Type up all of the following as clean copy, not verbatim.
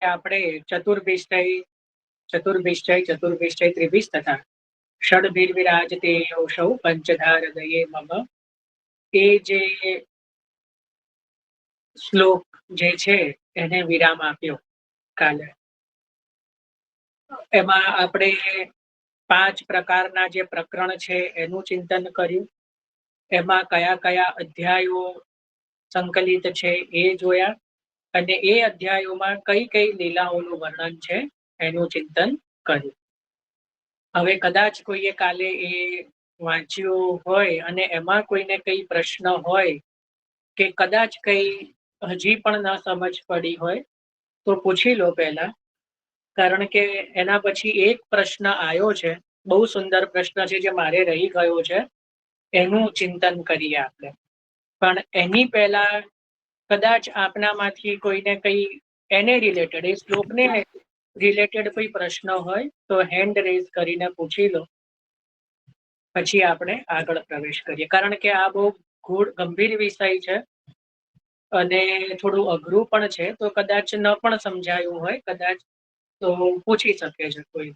આપણે ચતુર્ભિષ્ટય ત્રિભિજ તથા ષડભીર વિરાજતે યૌષૌ પંચધા હૃદયે મમ એ જે શ્લોક જે છે એને વિરામ આપ્યો કાલે. એમાં આપણે 5 પ્રકારના જે પ્રકરણ છે એનું ચિંતન કર્યું. એમાં કયા કયા અધ્યાયો સંકલિત છે એ જોયા અને એ અધ્યાયોમાં કઈ કઈ લીલાઓનું વર્ણન છે એનું ચિંતન કર્યું. હવે કદાચ કોઈએ કાલે એ વાંચ્યું હોય અને એમાં કોઈને કઈ પ્રશ્ન હોય કે કદાચ કઈ હજી પણ ન સમજ પડી હોય તો પૂછી લો પહેલા, કારણ કે એના પછી એક પ્રશ્ન આવ્યો છે, બહુ સુંદર પ્રશ્ન છે જે મારે રહી ગયો છે, એનું ચિંતન કરીએ આપણે. પણ એની પહેલા કદાચ આપનામાંથી કોઈને કઈ એને રિલેટેડ એ શ્લોકને રિલેટેડ કોઈ પ્રશ્ન હોય તો હેન્ડ રેઝ કરીને પૂછી લો, પછી આપણે આગળ પ્રવેશ કરીએ. કારણ કે આ બહુ ગંભીર વિષય છે અને થોડું અઘરું પણ છે, તો કદાચ ન પણ સમજાયું હોય કદાચ તો પૂછી શકે છે કોઈ.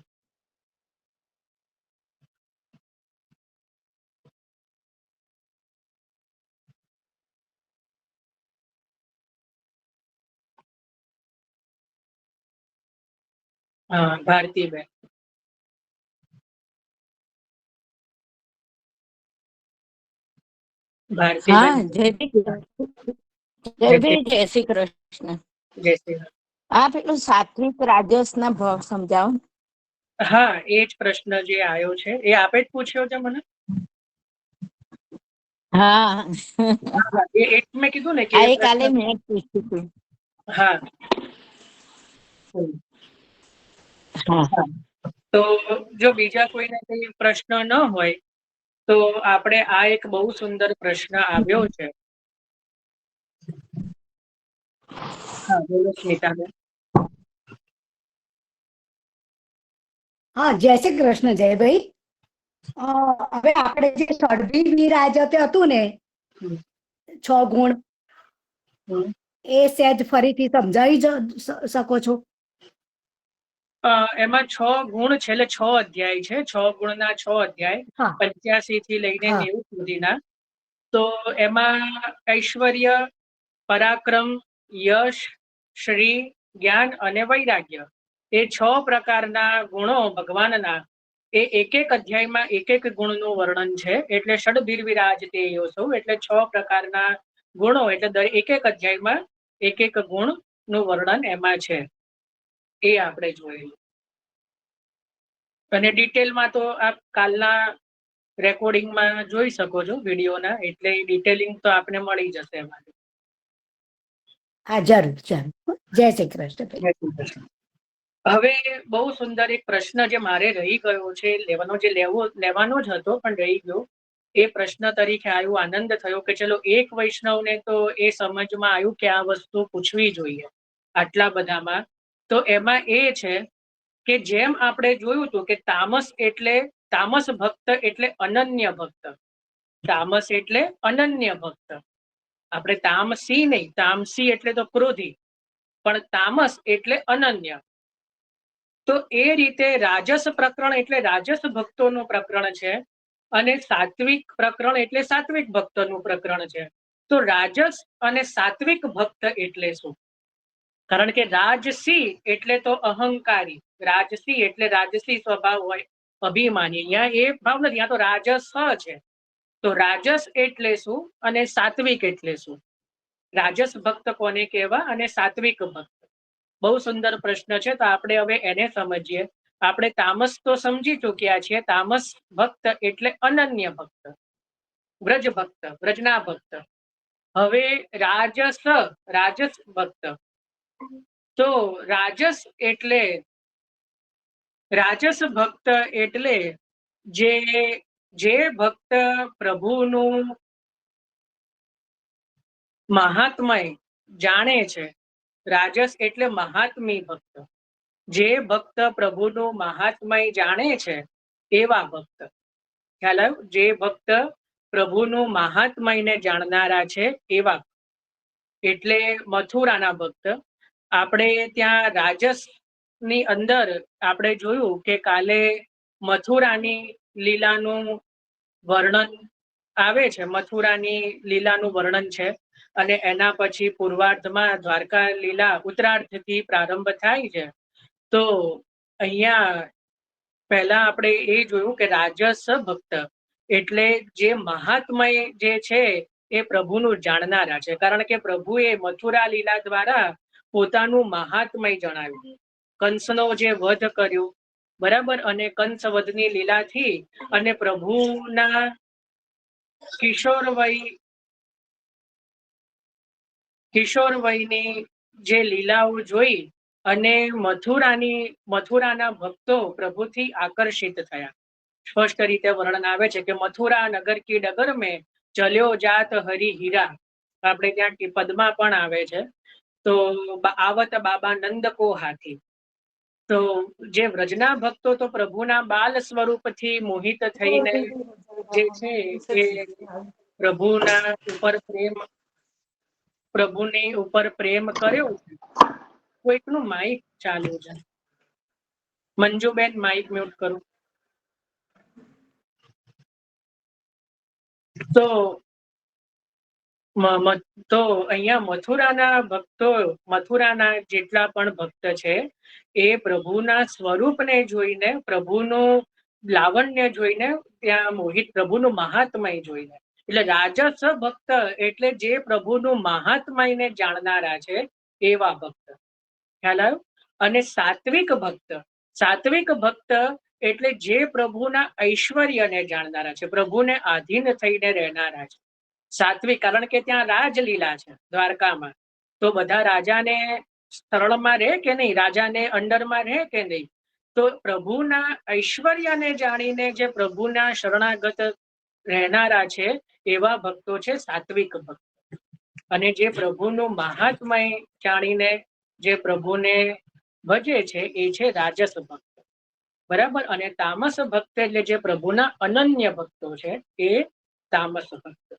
હા, ભારતીબેન. ભારતીબેન. હા, જય શ્રી કૃષ્ણ. જય શ્રી કૃષ્ણ. આ પેલું સાત્વિક રાજસ ના ભાવ સમજાવો. હા, એ જ પ્રશ્ન જે આવ્યો છે એ આપે જ પૂછ્યો છે મને. હા, મેં કીધું ને કે આ કાલે મેં પૂછ્યું હતું. હા. હા, તો જો બીજા કોઈને કઈ પ્રશ્ન ન હોય તો આપણે આ એક બહુ સુંદર પ્રશ્ન આવ્યો છે. હા, બોલો સ્મિતાબેન. હા, જય શ્રી કૃષ્ણ જયભાઈ. હવે આપણે જે ષડભીર વિરાજતે હતું ને 6 ગુણ, એ સહેજ ફરીથી સમજાવી શકો છો? એમાં 6 ગુણ છે, એટલે 6 અધ્યાય છે. 6 ગુણના 6 અધ્યાય, 85 થી લઈને 90 સુધીના. તો એમાં ઐશ્વર્ય, પરાક્રમ, યશ, શ્રી, જ્ઞાન અને વૈરાગ્ય, એ 6 પ્રકારના ગુણો ભગવાનના એ એક એક અધ્યાયમાં એક એક ગુણનું વર્ણન છે. એટલે ષડભીર વિરાજતે યૌષૌ, એટલે 6 પ્રકારના ગુણો, એટલે એક એક અધ્યાયમાં એક એક ગુણનું વર્ણન એમાં છે. એ આપણે જોયેલું. અને ડિટેલમાં તો આપ કાલના રેકોર્ડિંગમાં જોઈ શકો છો વિડીયોના, એટલે ડિટેલિંગ તો આપને મળી જશે એમાં. હા, જરૂર જરૂર. જય શ્રી કૃષ્ણ. હવે બહુ સુંદર એક પ્રશ્ન જે મારે રહી ગયો છે લેવાનો જ હતો પણ રહી ગયો. એ પ્રશ્ન તરીકે આવ્યું, આનંદ થયો કે ચલો એક વૈષ્ણવને તો એ સમજમાં આવ્યું કે આ વસ્તુ પૂછવી જોઈએ આટલા બધામાં. તો એમાં એ છે કે જેમ આપણે જોયું હતું કે તામસ ભક્ત એટલે અનન્ય ભક્ત. તામસ એટલે અનન્ય ભક્ત. આપણે તામસી નહીં, તામસી એટલે તો ક્રોધી, પણ તામસ એટલે અનન્ય. તો એ રીતે રાજસ પ્રકરણ એટલે રાજસ ભક્તોનું પ્રકરણ છે અને સાત્વિક પ્રકરણ એટલે સાત્વિક ભક્તોનું પ્રકરણ છે. તો રાજસ અને સાત્વિક ભક્ત એટલે શું? કારણ કે રાજસી એટલે તો અહંકારી, રાજસી એટલે રાજસી સ્વભાવ હોય, અભિમાની. અહીંયા એ ભાવ નથી, ત્યાં તો રાજસ છે. તો રાજસ એટલે શું અને સાત્વિક એટલે શું? રાજસ ભક્ત કોને કહેવા અને સાત્વિક ભક્ત? બહુ સુંદર પ્રશ્ન છે. તો આપણે હવે એને સમજીએ. આપણે તામસ તો સમજી ચૂક્યા છીએ. તામસ ભક્ત એટલે અનન્ય ભક્ત, વ્રજ ભક્ત, વ્રજના ભક્ત. હવે રાજસ ભક્ત. તો રાજસ ભક્ત એટલે જે ભક્ત પ્રભુનું મહાત્મય જાણે છે. રાજસ એટલે મહાત્મી ભક્ત. જે ભક્ત પ્રભુનું મહાત્મય જાણે છે એવા ભક્ત. ખ્યાલ આવ્યો? જે ભક્ત પ્રભુનું મહાત્મયને જાણનારા છે એવા, એટલે મથુરાના ભક્ત. આપણે ત્યાં રાજસની અંદર આપણે જોયું કે કાલે મથુરાની લીલાનું વર્ણન આવે છે, મથુરાની લીલાનું વર્ણન છે, અને એના પછી પૂર્વાર્ધમાં દ્વારકા લીલા ઉત્તરાર્ધથી પ્રારંભ થાય છે. તો અહીંયા પહેલા આપણે એ જોયું કે રાજસ ભક્ત એટલે જે મહાત્મય જે છે એ પ્રભુનું જાણનારા છે, કારણ કે પ્રભુએ મથુરા લીલા દ્વારા પોતાનું મહાત્મય જણાવ્યું. કંસનો જે વધ કર્યો, બરાબર, અને કંસ વધની લીલાથી અને પ્રભુના કિશોર વયની જે લીલાઓ જોઈ અને મથુરાના ભક્તો પ્રભુથી આકર્ષિત થયા. સ્પષ્ટ રીતે વર્ણન આવે છે કે મથુરા નગર કી ડગર મેં ચલ્યો જાત હરિ હીરા. આપણે ત્યાં પદમાં પણ આવે છે. તો આવત બાબા નંદ કો હાથી. તો જે વ્રજના ભક્તો તો પ્રભુના બાલ સ્વરૂપથી મોહિત થઈને જે છે એ પ્રભુની ઉપર પ્રેમ કર્યો. કોઈકનું માઇક ચાલુ છે. મંજુબેન, માઇક મ્યુટ કરો. તો અહીંયા મથુરાના જેટલા પણ ભક્ત છે એ પ્રભુના સ્વરૂપને જોઈને, પ્રભુનું લાવણ્ય જોઈને ત્યાં મોહિત, પ્રભુનું મહાત્મય જોઈને. એટલે રાજસ ભક્ત એટલે જે પ્રભુનું મહાત્મયને જાણનારા છે એવા ભક્ત. ખ્યાલ આવ્યો? અને સાત્વિક ભક્ત એટલે જે પ્રભુના ઐશ્વર્યને જાણનારા છે, પ્રભુને આધીન થઈને રહેનારા છે. સાત્વિક, કારણ કે ત્યાં રાજલીલા છે દ્વારકામાં, તો બધા રાજાને શરણમાં રહે કે નહીં, રાજાને અંડરમાં રહે કે નહીં. તો પ્રભુના ઐશ્વર્યને જાણીને જે પ્રભુના શરણાગત રહેનારા છે એવા ભક્તો છે સાત્વિક ભક્ત. અને જે પ્રભુનું મહાત્મય જાણીને જે પ્રભુને ભજે છે એ છે રાજસ ભક્ત, બરાબર. અને તામસ ભક્ત એટલે જે પ્રભુના અનન્ય ભક્તો છે એ તામસ ભક્ત.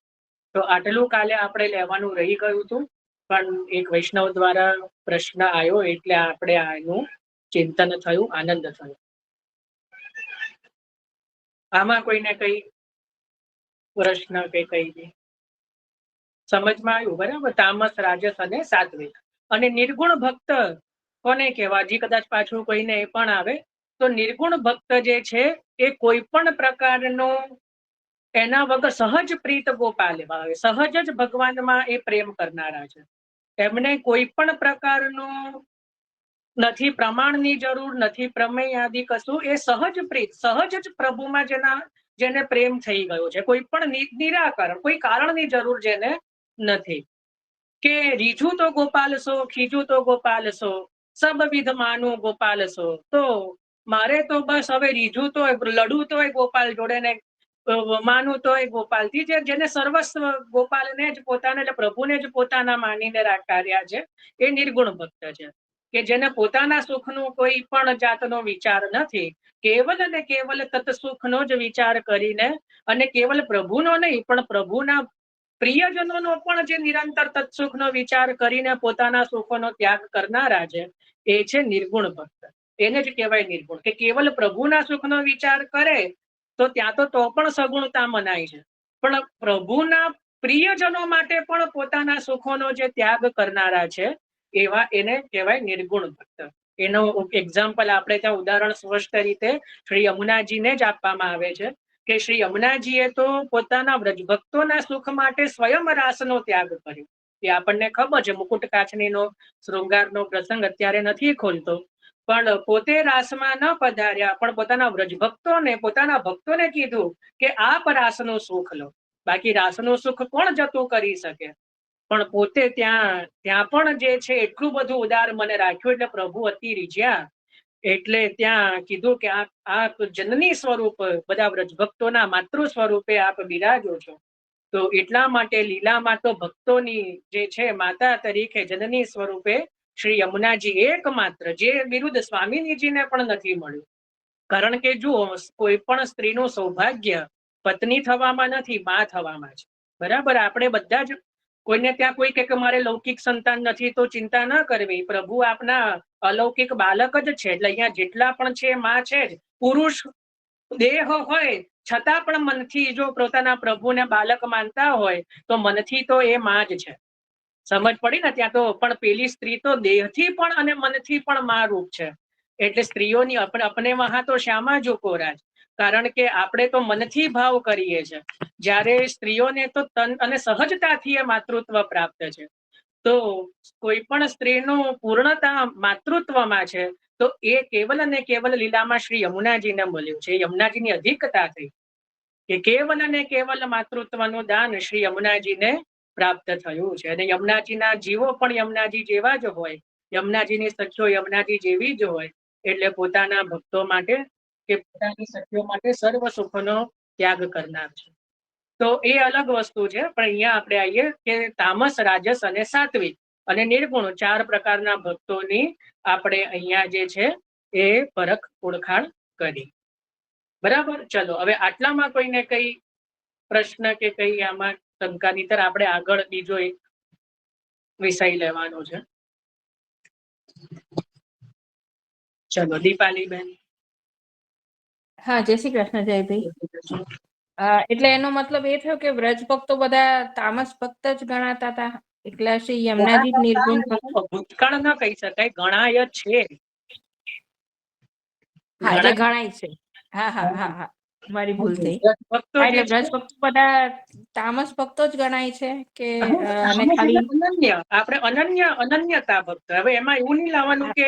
તો આટલું કાલે આપણે લેવાનું રહી ગયું હતું, પણ એક વૈષ્ણવ દ્વારા પ્રશ્ન આવ્યો એટલે આપણે આનું ચિંતન થયું, આનંદ થયો. આમાં કોઈને કઈ પ્રશ્ન કે કઈ સમજમાં આવ્યું? બરાબર. તામસ, રાજસ અને સાત્વિક. અને નિર્ગુણ ભક્ત કોને કહેવાય? હજી કદાચ પાછું કોઈને એ પણ આવે તો નિર્ગુણ ભક્ત જે છે એ કોઈ પણ પ્રકારનો એના વગર સહજ પ્રીત ગોપાલ એવા આવે, સહજ જ ભગવાનમાં એ પ્રેમ કરનારા છે. એમને કોઈ પણ પ્રકારનું નથી પ્રમાણની જરૂર, નથી પ્રમેય આદિ કશું. એ સહજ પ્રીત, સહજ જ પ્રભુમાં જેને પ્રેમ થઈ ગયો છે. કોઈ પણ નિરાકરણ, કોઈ કારણની જરૂર જેને નથી. કે રીજુ તો ગોપાલ સો, ખીજુ તો ગોપાલ સો, સબ વિધ માનું ગોપાલ સો. તો મારે તો બસ હવે રીજુ તો લડવું તો ગોપાલ જોડે ને માનું તો ગોપાલથી, જેને સર્વસ્વ ગોપાલને જ પોતાને, એટલે પ્રભુને જ પોતાના માનીને કાર્યા છે એ નિર્ગુણ ભક્ત છે. કે જેને પોતાના સુખનો કોઈ પણ જાતનો વિચાર નથી, કેવલ ને કેવલ તત્સુખનો જ વિચાર કરીને, અને કેવલ પ્રભુનો નહીં પણ પ્રભુના પ્રિયજનોનો પણ જે નિરંતર તત્સુખનો વિચાર કરીને પોતાના સુખોનો ત્યાગ કરનારા છે એ છે નિર્ગુણ ભક્ત. એને જ કહેવાય નિર્ગુણ. કે કેવલ પ્રભુના સુખનો વિચાર કરે તો ત્યાં તો પણ સગુણતા મનાય છે, પણ પ્રભુના પ્રિયજનો માટે પણ પોતાના સુખોનો જે ત્યાગ કરનારા છે એવા એને કહેવાય નિર્ગુણ ભક્ત. એનું એક્ઝામ્પલ આપણે ત્યાં ઉદાહરણ સ્પષ્ટ રીતે શ્રી યમુનાજીને જ આપવામાં આવે છે કે શ્રી યમુનાજીએ તો પોતાના વ્રજ ભક્તોના સુખ માટે સ્વયં રાસનો ત્યાગ કર્યો. એ આપણને ખબર છે. મુકુટ કાચનીનો શૃંગારનો પ્રસંગ અત્યારે નથી ખોલતો, પણ પોતે રાસમાં ન પધાર્યા, પણ પોતાના પોતાના ભક્તોને કીધું કે આપ રાસનું સુખ લો. બાકી રાસનું સુખ કોણ જતું કરી શકે? પણ પોતે ત્યાં પણ જે છે એટલું બધું ઉદાર મને રાખ્યું, એટલે પ્રભુ અતિ રીઝ્યા. એટલે ત્યાં કીધું કે આપ જનની સ્વરૂપ, બધા વ્રજભક્તોના માતૃ સ્વરૂપે આપ બિરાજો છો. તો એટલા માટે લીલામાં તો ભક્તોની જે છે માતા તરીકે જનની સ્વરૂપે શ્રી યમુનાજી એકમાત્ર, જે બિરુદ સ્વામીજીને પણ નથી મળ્યું. કારણ કે જુઓ, કોઈ પણ સ્ત્રીનું સૌભાગ્ય પત્ની થવામાં નથી, મા થવામાં છે. બરાબર. આપણે બધા જ કોઈને ત્યાં કોઈ કે મારે લૌકિક સંતાન નથી તો ચિંતા ના કરવી, પ્રભુ આપના અલૌકિક બાલક જ છે. એટલે અહીંયા જેટલા પણ છે માં છે જ. પુરુષ દેહ હોય છતાં પણ મનથી જો પોતાના પ્રભુને બાલક માનતા હોય તો મનથી તો એ માં જ છે. સમજ પડી ને ત્યાં તો. પણ પેલી સ્ત્રી તો દેહથી પણ અને મનથી પણ માં રૂપ છે. એટલે સ્ત્રીઓની અપને વહા તો શ્યામા જો રાજ. કારણ કે આપણે તો મનથી ભાવ કરીએ છીએ, જ્યારે સ્ત્રીઓને તો તન અને સહજતાથી એ માતૃત્વ પ્રાપ્ત છે. તો કોઈ પણ સ્ત્રીનું પૂર્ણતા માતૃત્વમાં છે, તો એ કેવલ અને કેવલ લીલામાં શ્રી યમુનાજીને મળ્યું છે. યમુનાજીની અધિકતા થઈ કે કેવલ અને કેવલ માતૃત્વનું દાન શ્રી યમુનાજીને પ્રાપ્ત થયું છે. અને યમુનાજીના જીવો પણ યમુનાજી જેવા જ હોય, યમુનાજીની સખીઓ યમુનાજી જેવી જ હોય. એટલે પોતાના ભક્તો માટે કે પોતાની સખીઓ માટે સર્વ સુખનો ત્યાગ કરનાર છે. તો એ અલગ વસ્તુ છે. પણ અહીંયા આપણે આવીએ કે તામસ, રાજસ અને સાત્વિક અને નિર્ગુણ 4 પ્રકારના ભક્તોની આપણે અહીંયા જે છે એ ફરક ઓળખાણ કરી. બરાબર. ચલો હવે આટલામાં કોઈને કઈ પ્રશ્ન કે કઈ આમાં શંકા? નહીંતર આપણે આગળ બીજો એક વિષય લેવાનો છે. ચલો દીપાલીબેન. હા, જય શ્રી કૃષ્ણ જયભાઈ. એટલે એનો મતલબ એ થયો કે વ્રજ ભક્તો બધા તામસ ભક્ત જ ગણાતા હતા, એટલે શ્રી યમુનાજી નિર્ગુણ ભક્ત. ભૂતકાળ ના કહી શકાય, ગણાય જ છે. હા, એટલે ગણાય છે. હા હા હા હા, મારી ભૂલ થઈ. ભક્તો હા, જે એટલે વ્રજ ભક્તો બધા તામસ ભક્તો જ ગણાય છે કે અને ખાલી અનન્ય, આપણે અનન્યતા ભક્ત. હવે એમાં એવું નહીં લાવવાનું કે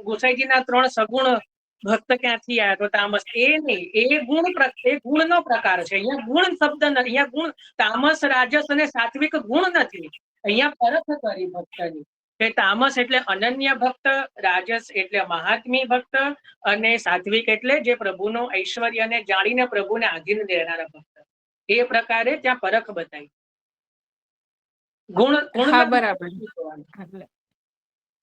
ગોસાઈજીના 3 સગુણ ભક્ત ક્યાંથી આવ્યા તો તામસ, એ નહીં. એ ગુણનો પ્રકાર છે. અહીંયા ગુણ શબ્દ નથી. અહીંયા ગુણ તામસ, રાજસ અને સાત્વિક ગુણ નથી. અહીંયા પરખ કરી ભક્તની કે તામસ એટલે અનન્ય ભક્ત, રાજસ એટલે મહાત્મી ભક્ત અને સાત્વિક એટલે જે પ્રભુનો ઐશ્વર્યને જાણીને પ્રભુને આધીન રહેનારા ભક્ત. એ પ્રકારે ત્યાં પરખ બતાવી. હા, બરાબર.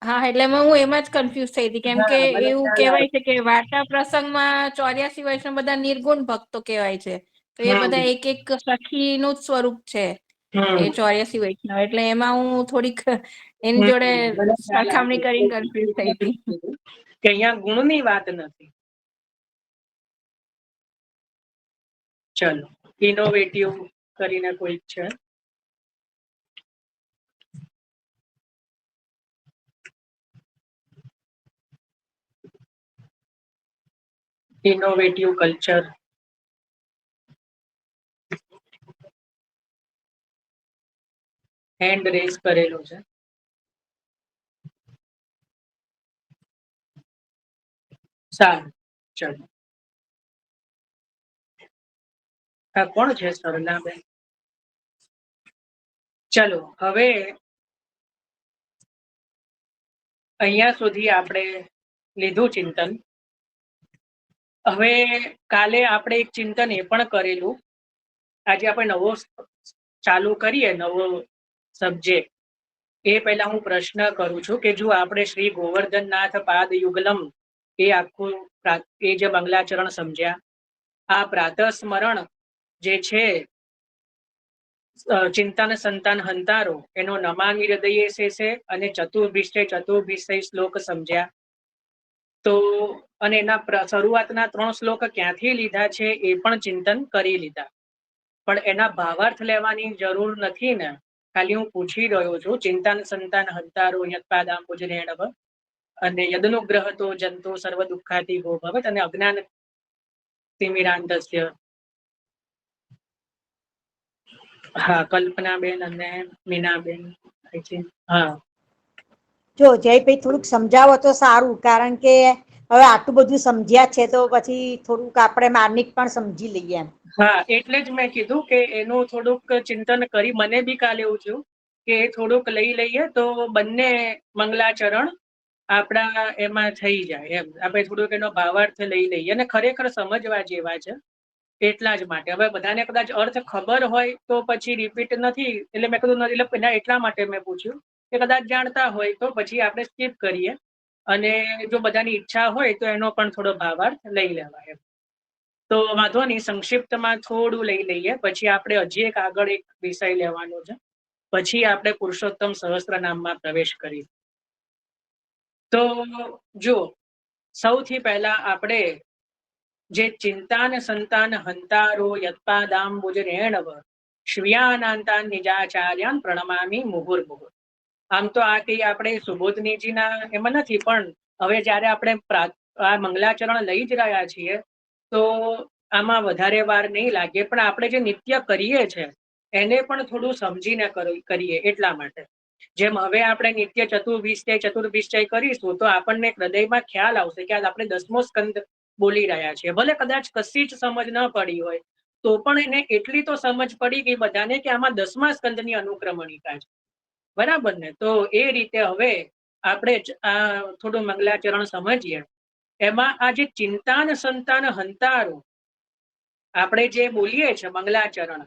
હા, એટલે હું એમાં જ કન્ફ્યુઝ થઈ હતી, કેમ કે એવું કહેવાય છે કે વાર્તા પ્રસંગમાં 84 વર્ષના બધા નિર્ગુણ ભક્તો કહેવાય છે. તો એ બધા એક એક સખીનું જ સ્વરૂપ છે એ 84 વૈષ્ણવ. એટલે એમાં હું થોડીક એની જોડે સરખામણી કરીને કન્ફ્યુઝ થઈ હતી કે અહીંયા ગુણની વાત નથી. ચલો ઇનોવેટિવ કરીને કોઈ છે? Innovative culture. હેન્ડ રેઝ કરેલું છે. સારું, ચલો. આ કોણ છે? સરલાબેન. ચલો હવે અહીંયા સુધી આપણે લીધું ચિંતન. હવે કાલે આપણે એક ચિંતન એ પણ કરેલું. આજે આપણે નવો ચાલુ કરીએ, નવો સબ્જેક્ટ. એ પહેલા હું પ્રશ્ન કરું છું કે જો આપણે શ્રી ગોવર્ધનનાથ પાદ યુગલમ એ આખું એ જે મંગલાચરણ સમજ્યા, આ પ્રાતઃ સ્મરણ જે છે ચિંતન સંતાન હંતારો, એનો નમામિ હૃદયે છે અને ચતુર્ભિષ્ટય શ્લોક સમજ્યા. તો અને એના શરૂઆતના 3 શ્લોક ક્યાંથી લીધા છે એ પણ ચિંતન કરી લીધા. પણ એના ભાવાર્થ લેવાની જરૂર નથી ને, ખાલી હું પૂછી રહ્યો છું. ચિંતન સંતાન હંતારો યત્પાદાંબુજરેણવ અને યદનુગ્રહ તો જંતો સર્વ દુઃખાતી ભો ભવત અને અજ્ઞાન તિમિરાંતસ્ય. હા, કલ્પનાબેન અને મીનાબેન. હા, જો જયભાઈ થોડુંક સમજાવો તો સારું, કારણ કે હવે આટલું બધું સમજ્યા છે તો પછી થોડુંક આપણે માર્મિક પણ સમજી લઈએ એમ. હા, એટલે જ મેં કીધું કે એનું થોડુંક ચિંતન કરી. મને બી કાલે એવું થયું કે થોડુંક લઈ લઈએ તો બંને મંગલાચરણ આપણા એમાં થઈ જાય એમ. આપણે થોડુંક એનો ભાવાર્થ લઈ લઈએ અને ખરેખર સમજવા જેવા છે. એટલા જ માટે. હવે બધાને કદાચ અર્થ ખબર હોય તો પછી રિપીટ નથી, એટલે મેં કીધું નથી. એટલે એટલા માટે મેં પૂછ્યું કે કદાચ જાણતા હોય તો પછી આપણે સ્કીપ કરીએ, અને જો બધાની ઈચ્છા હોય તો એનો પણ થોડો ભાવાર્થ લઈ લેવાય. તો વાંધો નહીં, સંક્ષિપ્તમાં થોડું લઈ લઈએ, પછી આપણે હજી એક આગળ એક વિષય લેવાનો છે. પછી આપણે પુરુષોત્તમ સહસ્ત્રનામમાં પ્રવેશ કરીશું. તો જો સૌથી પહેલા આપણે જે ચિંતાન સંતાન હંતારો યત્પાદાંબુજ રેણવ શ્રિયાનાંતાન નિજાચાર્યાન પ્રણમામિ મુહુર્મુહુર. આમ તો આ કઈ આપણે સુબોધનીજીના એમાં નથી, પણ હવે જ્યારે આપણે આ મંગલાચરણ લઈ જ રહ્યા છીએ તો આમાં વધારે વાર નહીં લાગે, પણ આપણે જે નિત્ય કરીએ છીએ એને પણ થોડું સમજીને કરીએ. એટલા માટે જેમ હવે આપણે નિત્ય ચતુર્વિશ્ચય કરીશું તો આપણને હૃદયમાં ખ્યાલ આવશે કે આપણે 10મો સ્કંદ બોલી રહ્યા છીએ. ભલે કદાચ કશી જ સમજ ન પડી હોય તો પણ એને એટલી તો સમજ પડી ગઈ બધાને કે આમાં 10મા સ્કંદની અનુક્રમણિકા છે. બરાબર ને? તો એ રીતે હવે આપણે આ થોડું મંગલાચરણ સમજીએ. એમાં આ જે ચિંતાન સંતાન હંતારો આપણે જે બોલીએ છીએ મંગલાચરણ,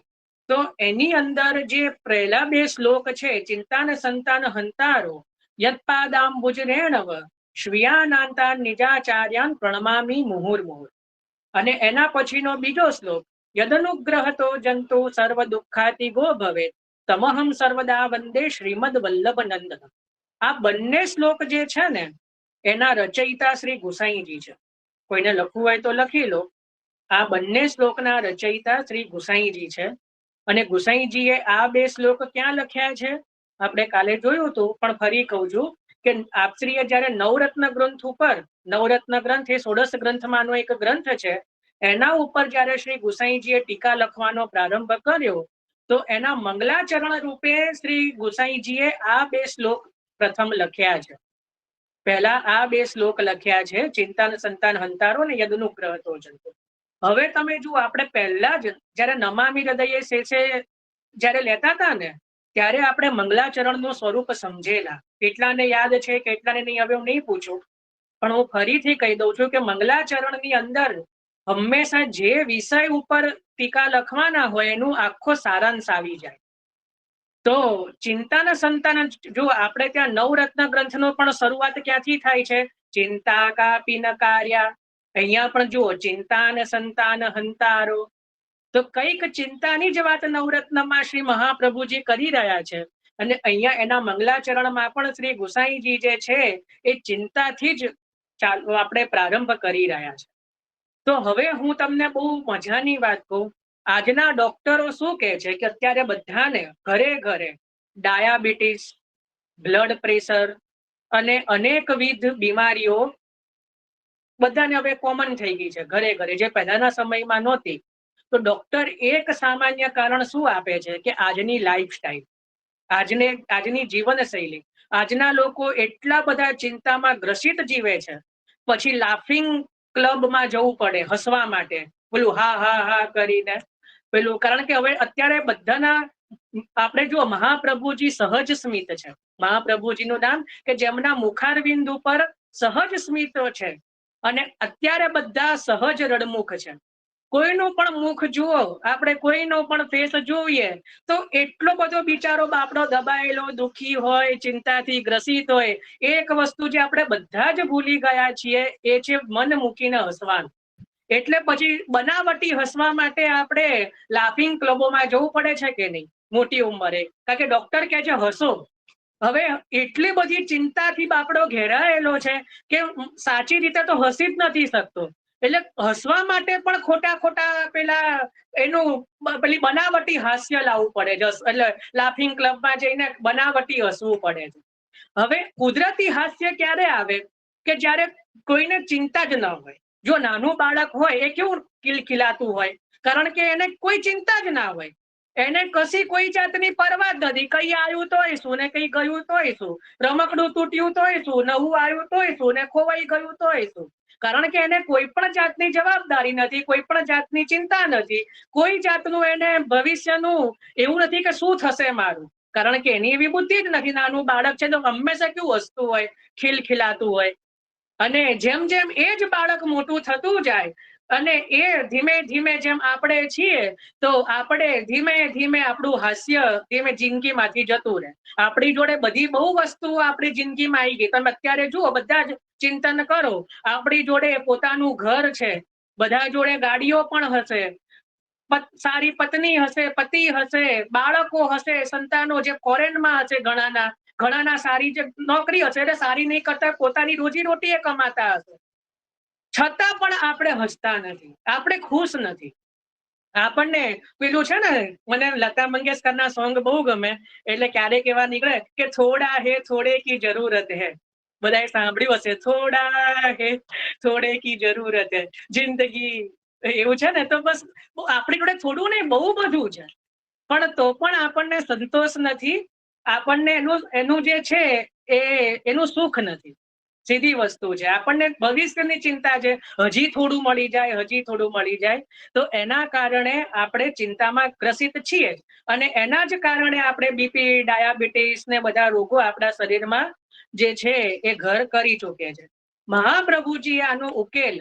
તો એની અંદર જે પહેલા 2 શ્લોક છે, ચિંતાન સંતાન હંતારો યત્પાદાંબુજ રેણવ શ્રિયાનાંતાન નિજાચાર્યાન પ્રણમામિ મુહુર્મુહુર, અને એના પછીનો બીજો શ્લોક યદનુગ્રહતો જંતુ સર્વ દુઃખાતિ ગો ભવેત તમહમ સર્વદા વંદે શ્રીમદ વલ્લભ નંદન. આ બંને શ્લોક જે છે ને એના રચયિતા શ્રી ગુસાઈજી છે. કોઈને લખવું હોય તો લખી લો. આ બંને શ્લોકના રચયિતા શ્રી ગુસાઈજી છે. અને ગુસાઈજીએ આ 2 શ્લોક ક્યાં લખ્યા છે આપણે કાલે જોયું હતું, પણ ફરી કહું છું કે આપશ્રીએ જયારે નવરત્ન ગ્રંથ ઉપર, નવરત્ન ગ્રંથ એ 16 ગ્રંથમાંનો એક ગ્રંથ છે, એના ઉપર જયારે શ્રી ગુસાઈજીએ ટીકા લખવાનો પ્રારંભ કર્યો તો એના મંગલાચરણ રૂપે શ્રી ગુસાઈજીએ આ 2 શ્લોક પ્રથમ લખ્યા છે. પહેલા આ 2 શ્લોક લખ્યા છે, ચિંતાન સંતાન હંતારો ને યદનુગ્રહતો જંતુ. હવે તમે જુઓ, આપણે પહેલા જ જયારે નમામિ હૃદયે શેષે જયારે લેતા હતા ને ત્યારે આપણે મંગલાચરણનું સ્વરૂપ સમજેલા. કેટલાને યાદ છે, કેટલાને નહીં, હવે હું નહીં પૂછું, પણ હું ફરીથી કહી દઉં છું કે મંગલાચરણની અંદર હંમેશા જે વિષય ઉપર ટીકા લખવાના હોય એનું આખો સારાંશ આવી જાય. તો ચિંતાના સંતાન, જો આપણે ત્યાં નવરત્ન ગ્રંથનો પણ શરૂઆત ક્યાંથી થાય છે? ચિંતા કાપી ન કાર્યા. અહીંયા પણ જુઓ ચિંતાન સંતાન હંતારો, તો કઈક ચિંતાની જ વાત નવરત્નમાં શ્રી મહાપ્રભુજી કરી રહ્યા છે. અને અહીંયા એના મંગલાચરણમાં પણ શ્રી ગુસાઈજી જે છે એ ચિંતાથી જ આપણે પ્રારંભ કરી રહ્યા છે. તો હવે હું તમને બહુ મજાની વાત કહું. આજના ડોક્ટરો શું કહે છે કે અત્યારે બધાને ઘરે ઘરે ડાયાબિટીસ, બ્લડ પ્રેશર અને અનેકવિધ બીમારીઓ બધાને હવે કોમન થઈ ગઈ છે ઘરે ઘરે, જે પહેલાના સમયમાં નહોતી. તો ડોક્ટર એક સામાન્ય કારણ શું આપે છે કે આજની લાઈફસ્ટાઈલ, આજની જીવનશૈલી. આજના લોકો એટલા બધા ચિંતામાં ગ્રસિત જીવે છે, પછી લાફિંગ ક્લબમાં જવું પડે હસવા માટે, પેલું હા હા હા કરીને પેલું. કારણ કે હવે અત્યારે બધાના, આપણે જો મહાપ્રભુજી સહજ સ્મિત છે, મહાપ્રભુજીનું નામ કે જેમના મુખારવિંદ ઉપર સહજ સ્મિત છે, અને અત્યારે બધા સહજ રડમુખ છે. કોઈનું પણ મુખ જુઓ, આપણે કોઈનો પણ ફેસ જોઈએ તો એટલો બધો બિચારો બાપડો દબાયેલો, દુખી હોય, ચિંતાથી ગ્રસિત હોય. એક વસ્તુ જે આપણે બધા જ ભૂલી ગયા છીએ એ છે મન મૂકીને હસવાનું. એટલે પછી બનાવટી હસવા માટે આપણે લાફિંગ ક્લબોમાં જવું પડે છે કે નહીં મોટી ઉંમરે, કારણ કે ડોક્ટર કહે છે હસો. હવે એટલી બધી ચિંતાથી બાપડો ઘેરાયેલો છે કે સાચી રીતે તો હસી જ નથી શકતો. એટલે હસવા માટે પણ ખોટા પેલા એનું પેલી બનાવટી હાસ્ય લાવવું પડે છે. એટલે લાફિંગ ક્લબમાં જઈને બનાવટી હસવું પડે છે. હવે કુદરતી હાસ્ય ક્યારે આવે કે જ્યારે કોઈને ચિંતા જ ન હોય. જો નાનું બાળક હોય એ કેવું ખિલખિલાતું હોય, કારણ કે એને કોઈ ચિંતા જ ના હોય. એને કશી કોઈ જાતની પરવા જ નથી. કઈ આવ્યું તોય શું ને કઈ ગયું તોય શું, રમકડું તૂટ્યું તોય શું, નવું આવ્યું તોય શું ને ખોવાઈ ગયું તોય શું. કારણ કે એને કોઈ પણ જાતની જવાબદારી નથી, કોઈ પણ જાતની ચિંતા નથી, કોઈ જાતનું એને ભવિષ્યનું એવું નથી કે શું થશે મારું, કારણ કે એની એવી બુદ્ધિ જ નથી. નાનું બાળક છે તો હંમેશા કેવું હસતું હોય, ખિલખિલાતું હોય. અને જેમ જેમ એ જ બાળક મોટું થતું જાય અને એ ધીમે ધીમે જેમ આપણે છીએ તો આપણે ધીમે ધીમે આપણું હાસ્ય ધીમે જિંદગીમાંથી જતું રહે. આપણી જોડે બધી બહુ વસ્તુઓ આપણી જિંદગીમાં આવી ગઈ. તમે અત્યારે જુઓ, બધા જ ચિંતન કરો, આપણી જોડે પોતાનું ઘર છે, બધા જોડે ગાડીઓ પણ હશે, સારી પત્ની હશે, પતિ હશે, બાળકો હશે, સંતાનો જે ફોરેનમાં હશે, ઘણાના સારી જે નોકરી હશે, એટલે સારી નહીં કરતા પોતાની રોજીરોટી એ કમાતા હશે, છતાં પણ આપણે હસતા નથી, આપણે ખુશ નથી. આપણને પેલું છે ને, મને લતા મંગેશકરના સોંગ બહુ ગમે, એટલે ક્યારેક એવા નીકળે કે થોડા હે થોડે કી જરૂરત હે, બધાએ સાંભળ્યું હશે, થોડા હે થોડે કી જરૂરત હે જિંદગી, એવું છે ને. તો બસ આપણી જોડે થોડું નહીં, બહુ બધું છે, પણ તો પણ આપણને સંતોષ નથી, આપણને એનું જે છે એનું સુખ નથી. સીધી વસ્તુ છે. આપણને ભવિષ્યની ચિંતા છે, હજી થોડું મળી જાય, હજી થોડું મળી જાય. તો એના કારણે આપણે ચિંતામાં ગ્રસિત છીએ જ, અને એના જ કારણે આપણે બીપી, ડાયાબિટીસ ને બધા રોગો આપણા શરીરમાં જે છે એ ઘર કરી ચૂકે છે. મહાપ્રભુજીએ આનો ઉકેલ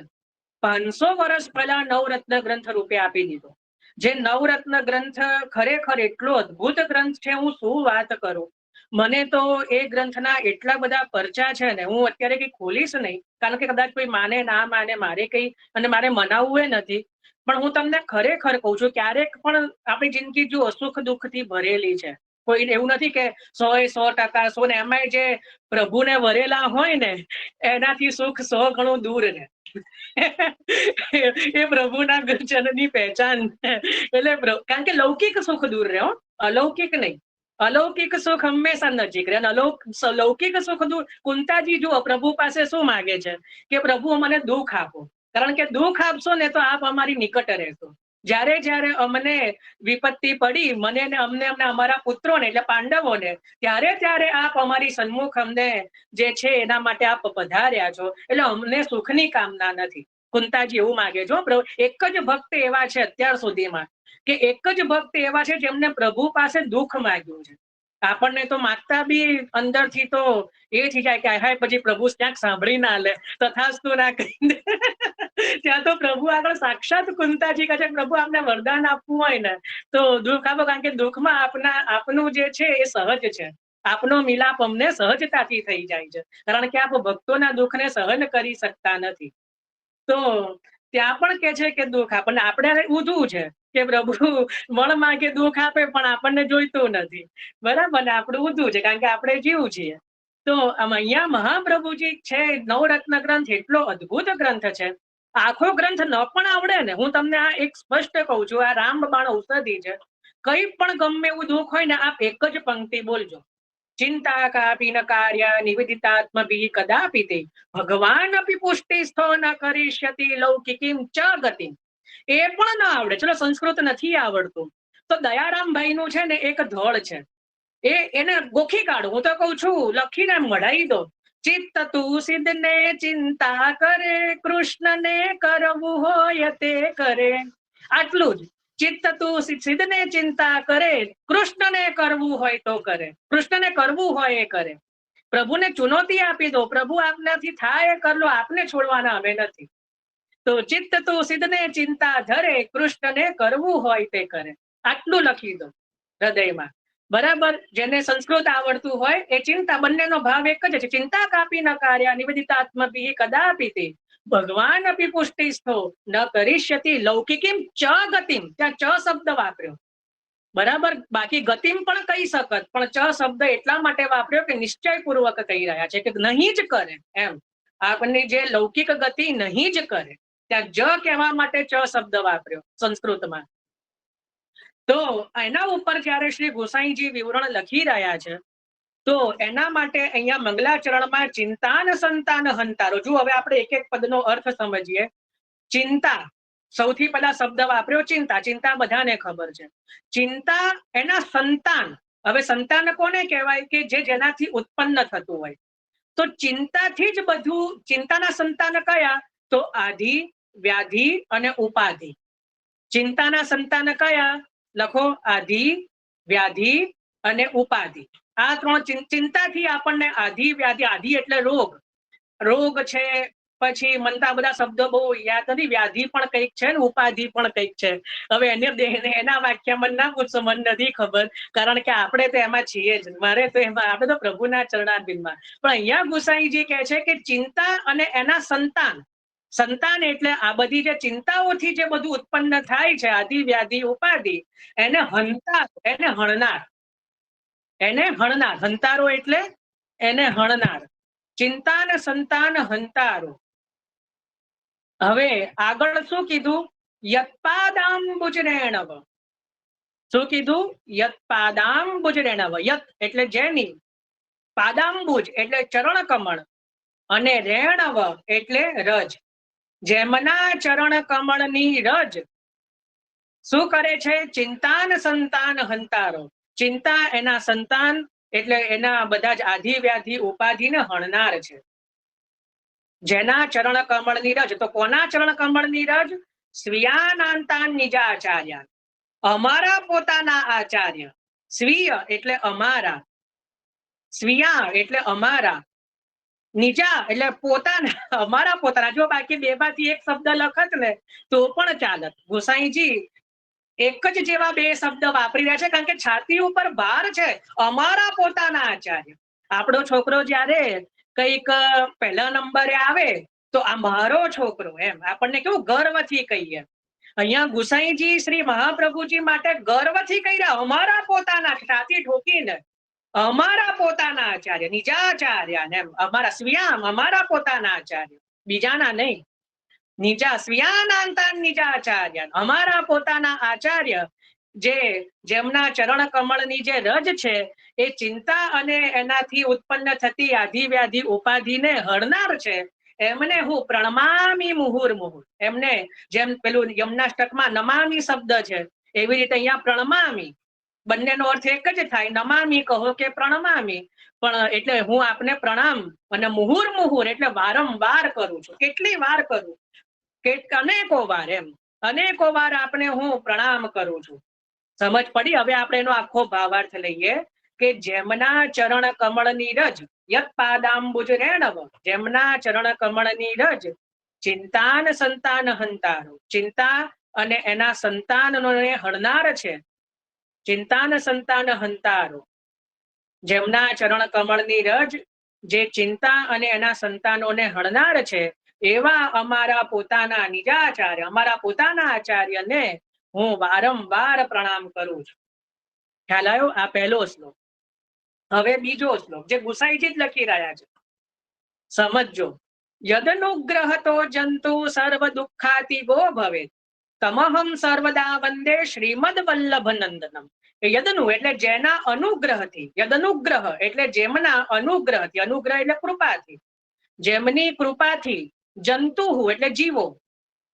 500 વર્ષ પહેલા નવરત્ન ગ્રંથ રૂપે આપી દીધો. જે નવરત્ન ગ્રંથ ખરેખર એટલો અદ્ભુત ગ્રંથ છે, હું શું વાત કરું. મને તો એ ગ્રંથના એટલા બધા પરચા છે ને, હું અત્યારે કઈ ખોલીશ નહીં, કારણ કે કદાચ કોઈ માને ના માને, મારે કઈ અને મારે મનાવવું એ નથી. પણ હું તમને ખરેખર કહું છું, ક્યારેક પણ આપણી જિંદગી જો સુખ દુઃખ થી ભરેલી છે, કોઈ એવું નથી કે 100% 100, ને એમાંય જે પ્રભુને વરેલા હોય ને એનાથી સુખ 100 ગણું દૂર રહે. એ પ્રભુના જનની પહેચાન. એટલે કારણ કે લૌકિક સુખ દૂર રહે, અલૌકિક નહીં. અલૌકિક સુખ હંમેશા નજીક રહે. લૌકિક સુખ દૂર. કુંતાજી જુઓ પ્રભુ પાસે શું માગે છે કે પ્રભુ મને દુઃખ આપો, કારણ કે દુઃખ આપશો ને તો આપ અમારી નિકટ રહેશો. જ્યારે જ્યારે અમને વિપત્તિ પડી, મને ને અમને અમારા પુત્રોને એટલે પાંડવોને, ત્યારે આપ અમારી સન્મુખ અમને જે છે એના માટે આપ પધાર્યા છો, એટલે અમને સુખની કામના નથી. કુંતાજી એવું માગે છો. એક જ ભક્ત એવા છે અત્યાર સુધીમાં, કે એક જ ભક્ત એવા છે જેમને પ્રભુ પાસે દુઃખ માંગ્યું છે. આપણને તો માગતા બી અંદરથી તો એ થઈ જાય કે હાય પછી પ્રભુ ક્યાંક સાંભળી ના લે, તથાસ્તુ ના કહી દે. ત્યાં તો પ્રભુ આગળ સાક્ષાત કુંતાજી કહે છે, પ્રભુ આપને વરદાન આપવું હોય ને તો દુઃખ આપો, કારણ કે દુઃખમાં આપનું જે છે એ સહજ છે. આપનો મિલાપ અમને સહજતાથી થઈ જાય છે, કારણ કે આપ ભક્તોના દુઃખને સહન કરી શકતા નથી. તો ત્યાં પણ કે છે કે દુઃખ આપણને, આપણે ઊંધું છે કે પ્રભુ મળ માંગે દુઃખ આપે, પણ આપણને જોઈતું નથી. બરાબર ને, આપણું ઊંધું છે, કારણ કે આપણે જીવ છીએ. તો અહીંયા મહાપ્રભુજી છે, નવરત્ન ગ્રંથ એટલો અદ્ભુત ગ્રંથ છે. આખો ગ્રંથ ન પણ આવડે ને, હું તમને આ એક સ્પષ્ટ કહું છું, આ રામબાણ ઔષધિ છે. કઈ પણ ગમે એવું દુઃખ હોય ને, આપ એક જ પંક્તિ બોલજો, ચિંતા કાપી ન કાર્ય નિવેદિતાત્મ ભી કદાપી તે ભગવાન અપી પુષ્ટિ સ્થો ન કરીષ્યતિ લૌકિકીમ ચ ગતિમ. એ પણ ના આવડે, ચલો સંસ્કૃત નથી આવડતું તો દયારામભાઈ નું છે ને એક ધોળ છે, એને ગોખી કાઢો. હું તો કઉ છું લખીને મઢાઈ દો. ચિત્ત તું સિદ્ધ ને ચિંતા કરે, કૃષ્ણ ને કરવું હોય તે કરે. આટલું જ. ચિત્ત તું સિદ્ધ ને ચિંતા કરે, કૃષ્ણને કરવું હોય તો કરે. કૃષ્ણને કરવું હોય એ કરે. પ્રભુને ચુનૌતી આપી દો, પ્રભુ આપનાથી થાય એ કરલો, આપને છોડવાના અમે નથી. તો ચિત્ત તું સિદ્ધ ને ચિંતા ધરે, કૃષ્ણને કરવું હોય તે કરે. આટલું લખી દો હૃદયમાં. બરાબર. જેને સંસ્કૃત આવડતું હોય એ ચિંતા, બંનેનો ભાવ એક જ છે. ચિંતા કાપી ન કાર્ય નિવેદિતાત્મ ભી કદાપી તે ભગવાન અપી પુષ્ટિ સ્થો ન કરીષ્યતિ લૌકિકીમ ચ ગતિમ. ત્યાં ચ શબ્દ વાપર્યો. બરાબર. બાકી ગતિમ પણ કહી શકત, પણ ચ શબ્દ એટલા માટે વાપર્યો કે નિશ્ચયપૂર્વક કહી રહ્યા છે કે નહીં જ કરે એમ. આપણને જે લૌકિક ગતિ નહીં જ કરે, ત્યાં જ કહેવા માટે ચ શબ્દ વાપર્યો સંસ્કૃતમાં. તો એના ઉપર જયારે શ્રી ગોસાઈજી વિવરણ લખી રહ્યા છે, તો એના માટે અહીંયા મંગલાચરણમાં ચિંતાન સંતાન હંતારો. જો હવે આપણે એક એક પદનો અર્થ સમજીએ. ચિંતા, સૌથી પહેલા શબ્દ વાપર્યો ચિંતા. ચિંતા બધાને ખબર છે. ચિંતા એના સંતાન. હવે સંતાન કોને કહેવાય કે જેનાથી ઉત્પન્ન થતું હોય. તો ચિંતાથી જ બધું. ચિંતાના સંતાન કયા? તો આધિ, વ્યાધિ અને ઉપાધિ. ચિંતાના સંતાન કયા? લખો, આધિ, વ્યાધિ અને ઉપાધિ. આ ત્રણ. ચિંતાથી આપણને આધિ, વ્યાધિ. આધિ એટલે રોગ, રોગ છે. પછી મનતા બધા શબ્દો બહુ યાદ નથી. વ્યાધિ પણ કંઈક છે ને ઉપાધિ પણ કંઈક છે. હવે એના વાક્ય મને ના પૂછશો, મને નથી ખબર, કારણ કે આપણે તો એમાં છીએ જ. મારે તો એમાં, આપણે તો પ્રભુના ચરણારવિંદમાં. પણ અહીંયા ગુસાઈજી કહે છે કે ચિંતા અને એના સંતાન. સંતાન એટલે આ બધી જે ચિંતાઓથી જે બધું ઉત્પન્ન થાય છે, આદિ વ્યાધિ ઉપાધિ, એને હંતાર, એને હણનાર, એને હણનાર. હંતારો એટલે એને હણનાર. ચિંતાન સંતાન હંતારો. હવે આગળ શું કીધું? યત્પાદાંબુજરેણવ. શું કીધું? યત્પાદાંબુજરેણવ. યત એટલે જેની, પાદાંબુજ એટલે ચરણ કમળ, અને રેણવ એટલે રજ. જેમના ચરણ કમળની રજ શું કરે છે? ચિંતાન સંતાન હંતારો. ચિંતા એના સંતાન એટલે એના બધા જ આધિ વ્યાધિ ઉપાધિને હણનાર છે. જેના ચરણ કમળની રજ. તો કોના ચરણ કમળની રજ? સ્વીયાનાંતાન નિજાચાર્ય. અમારા પોતાના આચાર્ય. સ્વીય એટલે અમારા, સ્વીયા એટલે અમારા, નિજા એટલે પોતાના, અમારા પોતાના. જો બાકી બેમાંથી એક શબ્દ લખત ને તો પણ ચાલત. ગોસાઈજી એક જ જેવા બે શબ્દ વાપરી રહ્યા છે, કારણ કે છાતી ઉપર ભાર છે. અમારા પોતાના આચાર્ય. આપણો છોકરો જયારે કઈક પહેલા નંબરે આવે તો આ મારો છોકરો, એમ આપણને કેવું ગર્વથી કહીએ. અહીંયા ગુસાઈજી શ્રી મહાપ્રભુજી માટે ગર્વથી કહી રહ્યા, અમારા પોતાના, છાતી ઠોકીને, અમારા પોતાના આચાર્ય, નિજાચાર્ય. એમ અમારા સ્વીયામ, અમારા પોતાના આચાર્ય, બીજાના નહીં. નિજા સ્વીયાનાંતાન નિજાચાર્ય. અમારા પોતાના આચાર્ય, જેમના ચરણ કમળની જે રજ છે એ ચિંતા અને એનાથી ઉત્પન્ન થતી આધિ વ્યાધિ ઉપાધિને હરનાર છે. એમને હું પ્રણમામી મુહુર મુહુર. એમને જેમ પેલું યમનાષ્ટકમાં નમામી શબ્દ છે, એવી રીતે અહીંયા પ્રણમામી. બંનેનો અર્થ એક જ થાય. નમામી કહો કે પ્રણમામી, પણ એટલે હું આપને પ્રણામ, અને મુહુર મુહુર એટલે વારંવાર કરું છું. કેટલી વાર કરું? કે અનેકો વાર. એમ અનેકો વાર આપણે હું પ્રણામ કરું છું. સમજ પડી? હવે આપણે એનો આખો ભાવાર્થ લઈએ કે જેમના ચરણ કમળની રજ, યત પાદાંબુજ રેણવ, જેમના ચરણ કમળની રજ ચિંતાન સંતાન હંતારો. ચિંતા અને એના સંતાનોને હણનાર છે. ચિંતાન સંતાન હંતારો. જેમના ચરણ કમળની રજ જે ચિંતા અને એના સંતાનોને હણનાર છે, એવા અમારા પોતાના નિજાચાર્ય, અમારા પોતાના આચાર્યને હું વારંવાર પ્રણામ કરું છું. ખ્યાલ આવ્યો? આ પહેલો શ્લોક. હવે બીજો શ્લોક જે ગુસાઈજી જ લખી રહ્યા છે, સમજો. યદનુગ્રહતો જંતુ સર્વ દુઃખાતિ ગો ભવેત તમહમ સર્વદા વંદે શ્રીમદ વલ્લભ નંદનમ. યદનુ એટલે જેના અનુગ્રહથી, યદનુગ્રહ એટલે જેમના અનુગ્રહથી, અનુગ્રહ એટલે કૃપાથી, જેમની કૃપાથી, જંતુ એટલે જીવો,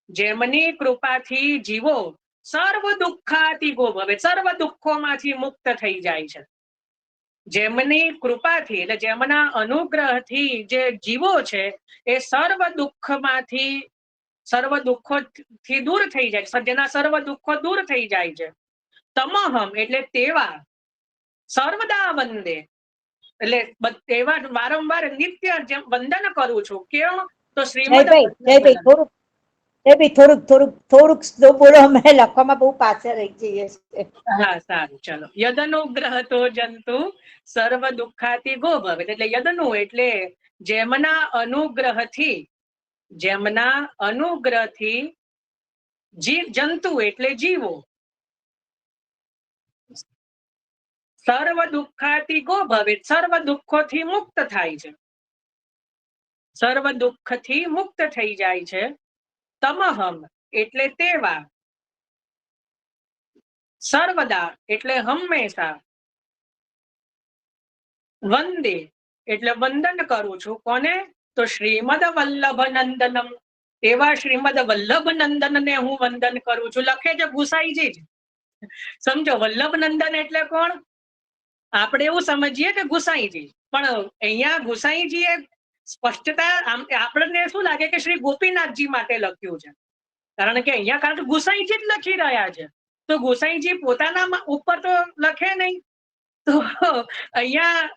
જેમની કૃપાથી જીવો સર્વ દુઃખાતી ગો ભવે, સર્વ દુઃખોમાંથી મુક્ત થઈ જાય છે. જેમની કૃપાથી એટલે જેમના અનુગ્રહથી જે જીવો છે એ સર્વ દુઃખમાંથી, સર્વ દુઃખોથી દૂર થઈ જાય છે, જેના સર્વ દુઃખો દૂર થઈ જાય છે. તમહમ એટલે તેવા, સર્વદા વંદે એટલે તેવા વારંવાર નિત્ય જેમ વંદન કરું છું. કેમ? તો શ્રીમદ થોડુંક સ્લો બોલો, અમે લખવામાં બહુ પાછળ રહી જઈએ છીએ. હા, સારું, ચલો. યદનુગ્રહ તો જંતુ સર્વ દુઃખાતી ગો ભવે. એટલે યદનુ એટલે જેમના અનુગ્રહથી, જેમના અનુગ્રહથી જંતુ એટલે જીવો સર્વ દુઃખાતી ગો ભવે, સર્વ દુઃખોથી મુક્ત થાય છે, સર્વ દુઃખથી મુક્ત થઈ જાય છે. તમહમ એટલે તેવા, સર્વદા એટલે હંમેશા, વંદે એટલે વંદન કરું છું. કોને? તો શ્રીમદ વલ્લભ નંદનમ. એવા શ્રીમદ વલ્લભ નંદનને હું વંદન કરું છું. લખે છે ગુસાઈજી જ. સમજો, વલ્લભ નંદન એટલે કોણ? આપણે એવું સમજીએ કે ગુસાઈજી, પણ અહીંયા ગુસાઈજીએ સ્પષ્ટતા, આપણને શું લાગે કે શ્રી ગોપીનાથજી માટે લખ્યું છે, કારણ કે અહીંયા કારણ કે ગુસાઈજી જ લખી રહ્યા છે, તો ગુસાઈજી પોતાના ઉપર તો લખે નહીં. તો અહીંયા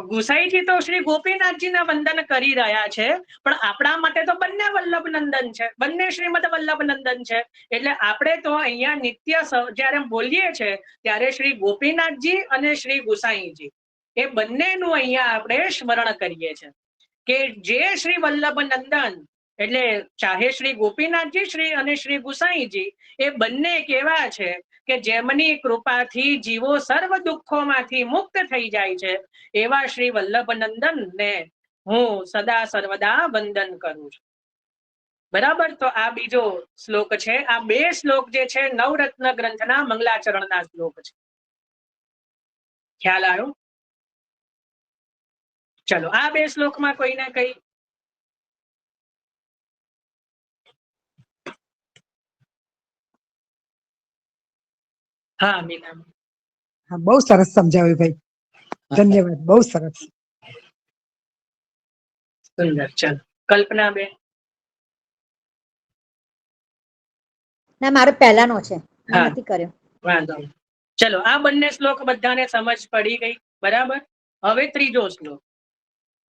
ગુસાઈજી તો શ્રી ગોપીનાથજીના વંદન કરી રહ્યા છે, પણ આપણા માટે તો બંને વલ્લભ નંદન છે, બંને શ્રીમદ વલ્લભ નંદન છે. એટલે આપણે તો અહીંયા નિત્ય જયારે બોલીએ છીએ ત્યારે શ્રી ગોપીનાથજી અને શ્રી ગુસાઈજી એ બંનેનું અહીંયા આપણે સ્મરણ કરીએ છીએ કે જે શ્રી વલ્લભ નંદન એટલે ચાહે શ્રી ગોપીનાથજી શ્રી અને શ્રી ગુસાઈજી એ બંને કેવા છે કે જેમની કૃપાથી જીવો સર્વ દુઃખોમાંથી મુક્ત થઈ જાય છે એવા શ્રી વલ્લભનંદન ને હું સદા સર્વદા વંદન કરું છું. બરાબર. તો આ બીજો શ્લોક છે. આ બે શ્લોક જે છે નવરત્ન ગ્રંથના મંગલાચરણના શ્લોક છે. ખ્યાલ આવ્યો? ચલો આ બે શ્લોકમાં કોઈને કઈ હા મીના હા, બહુ સરસ સમજાવ્યું ભાઈ, ધન્યવાદ, બહુ સરસ. સુંદર. ચલો કલ્પના બેન. ના, મારો પહેલાનો છે, મેં હા. નથી કર્યો. વાંધો નહીં. ચલો આ બંને શ્લોક બધાને સમજ પડી ગઈ. બરાબર. હવે ત્રીજો શ્લોક.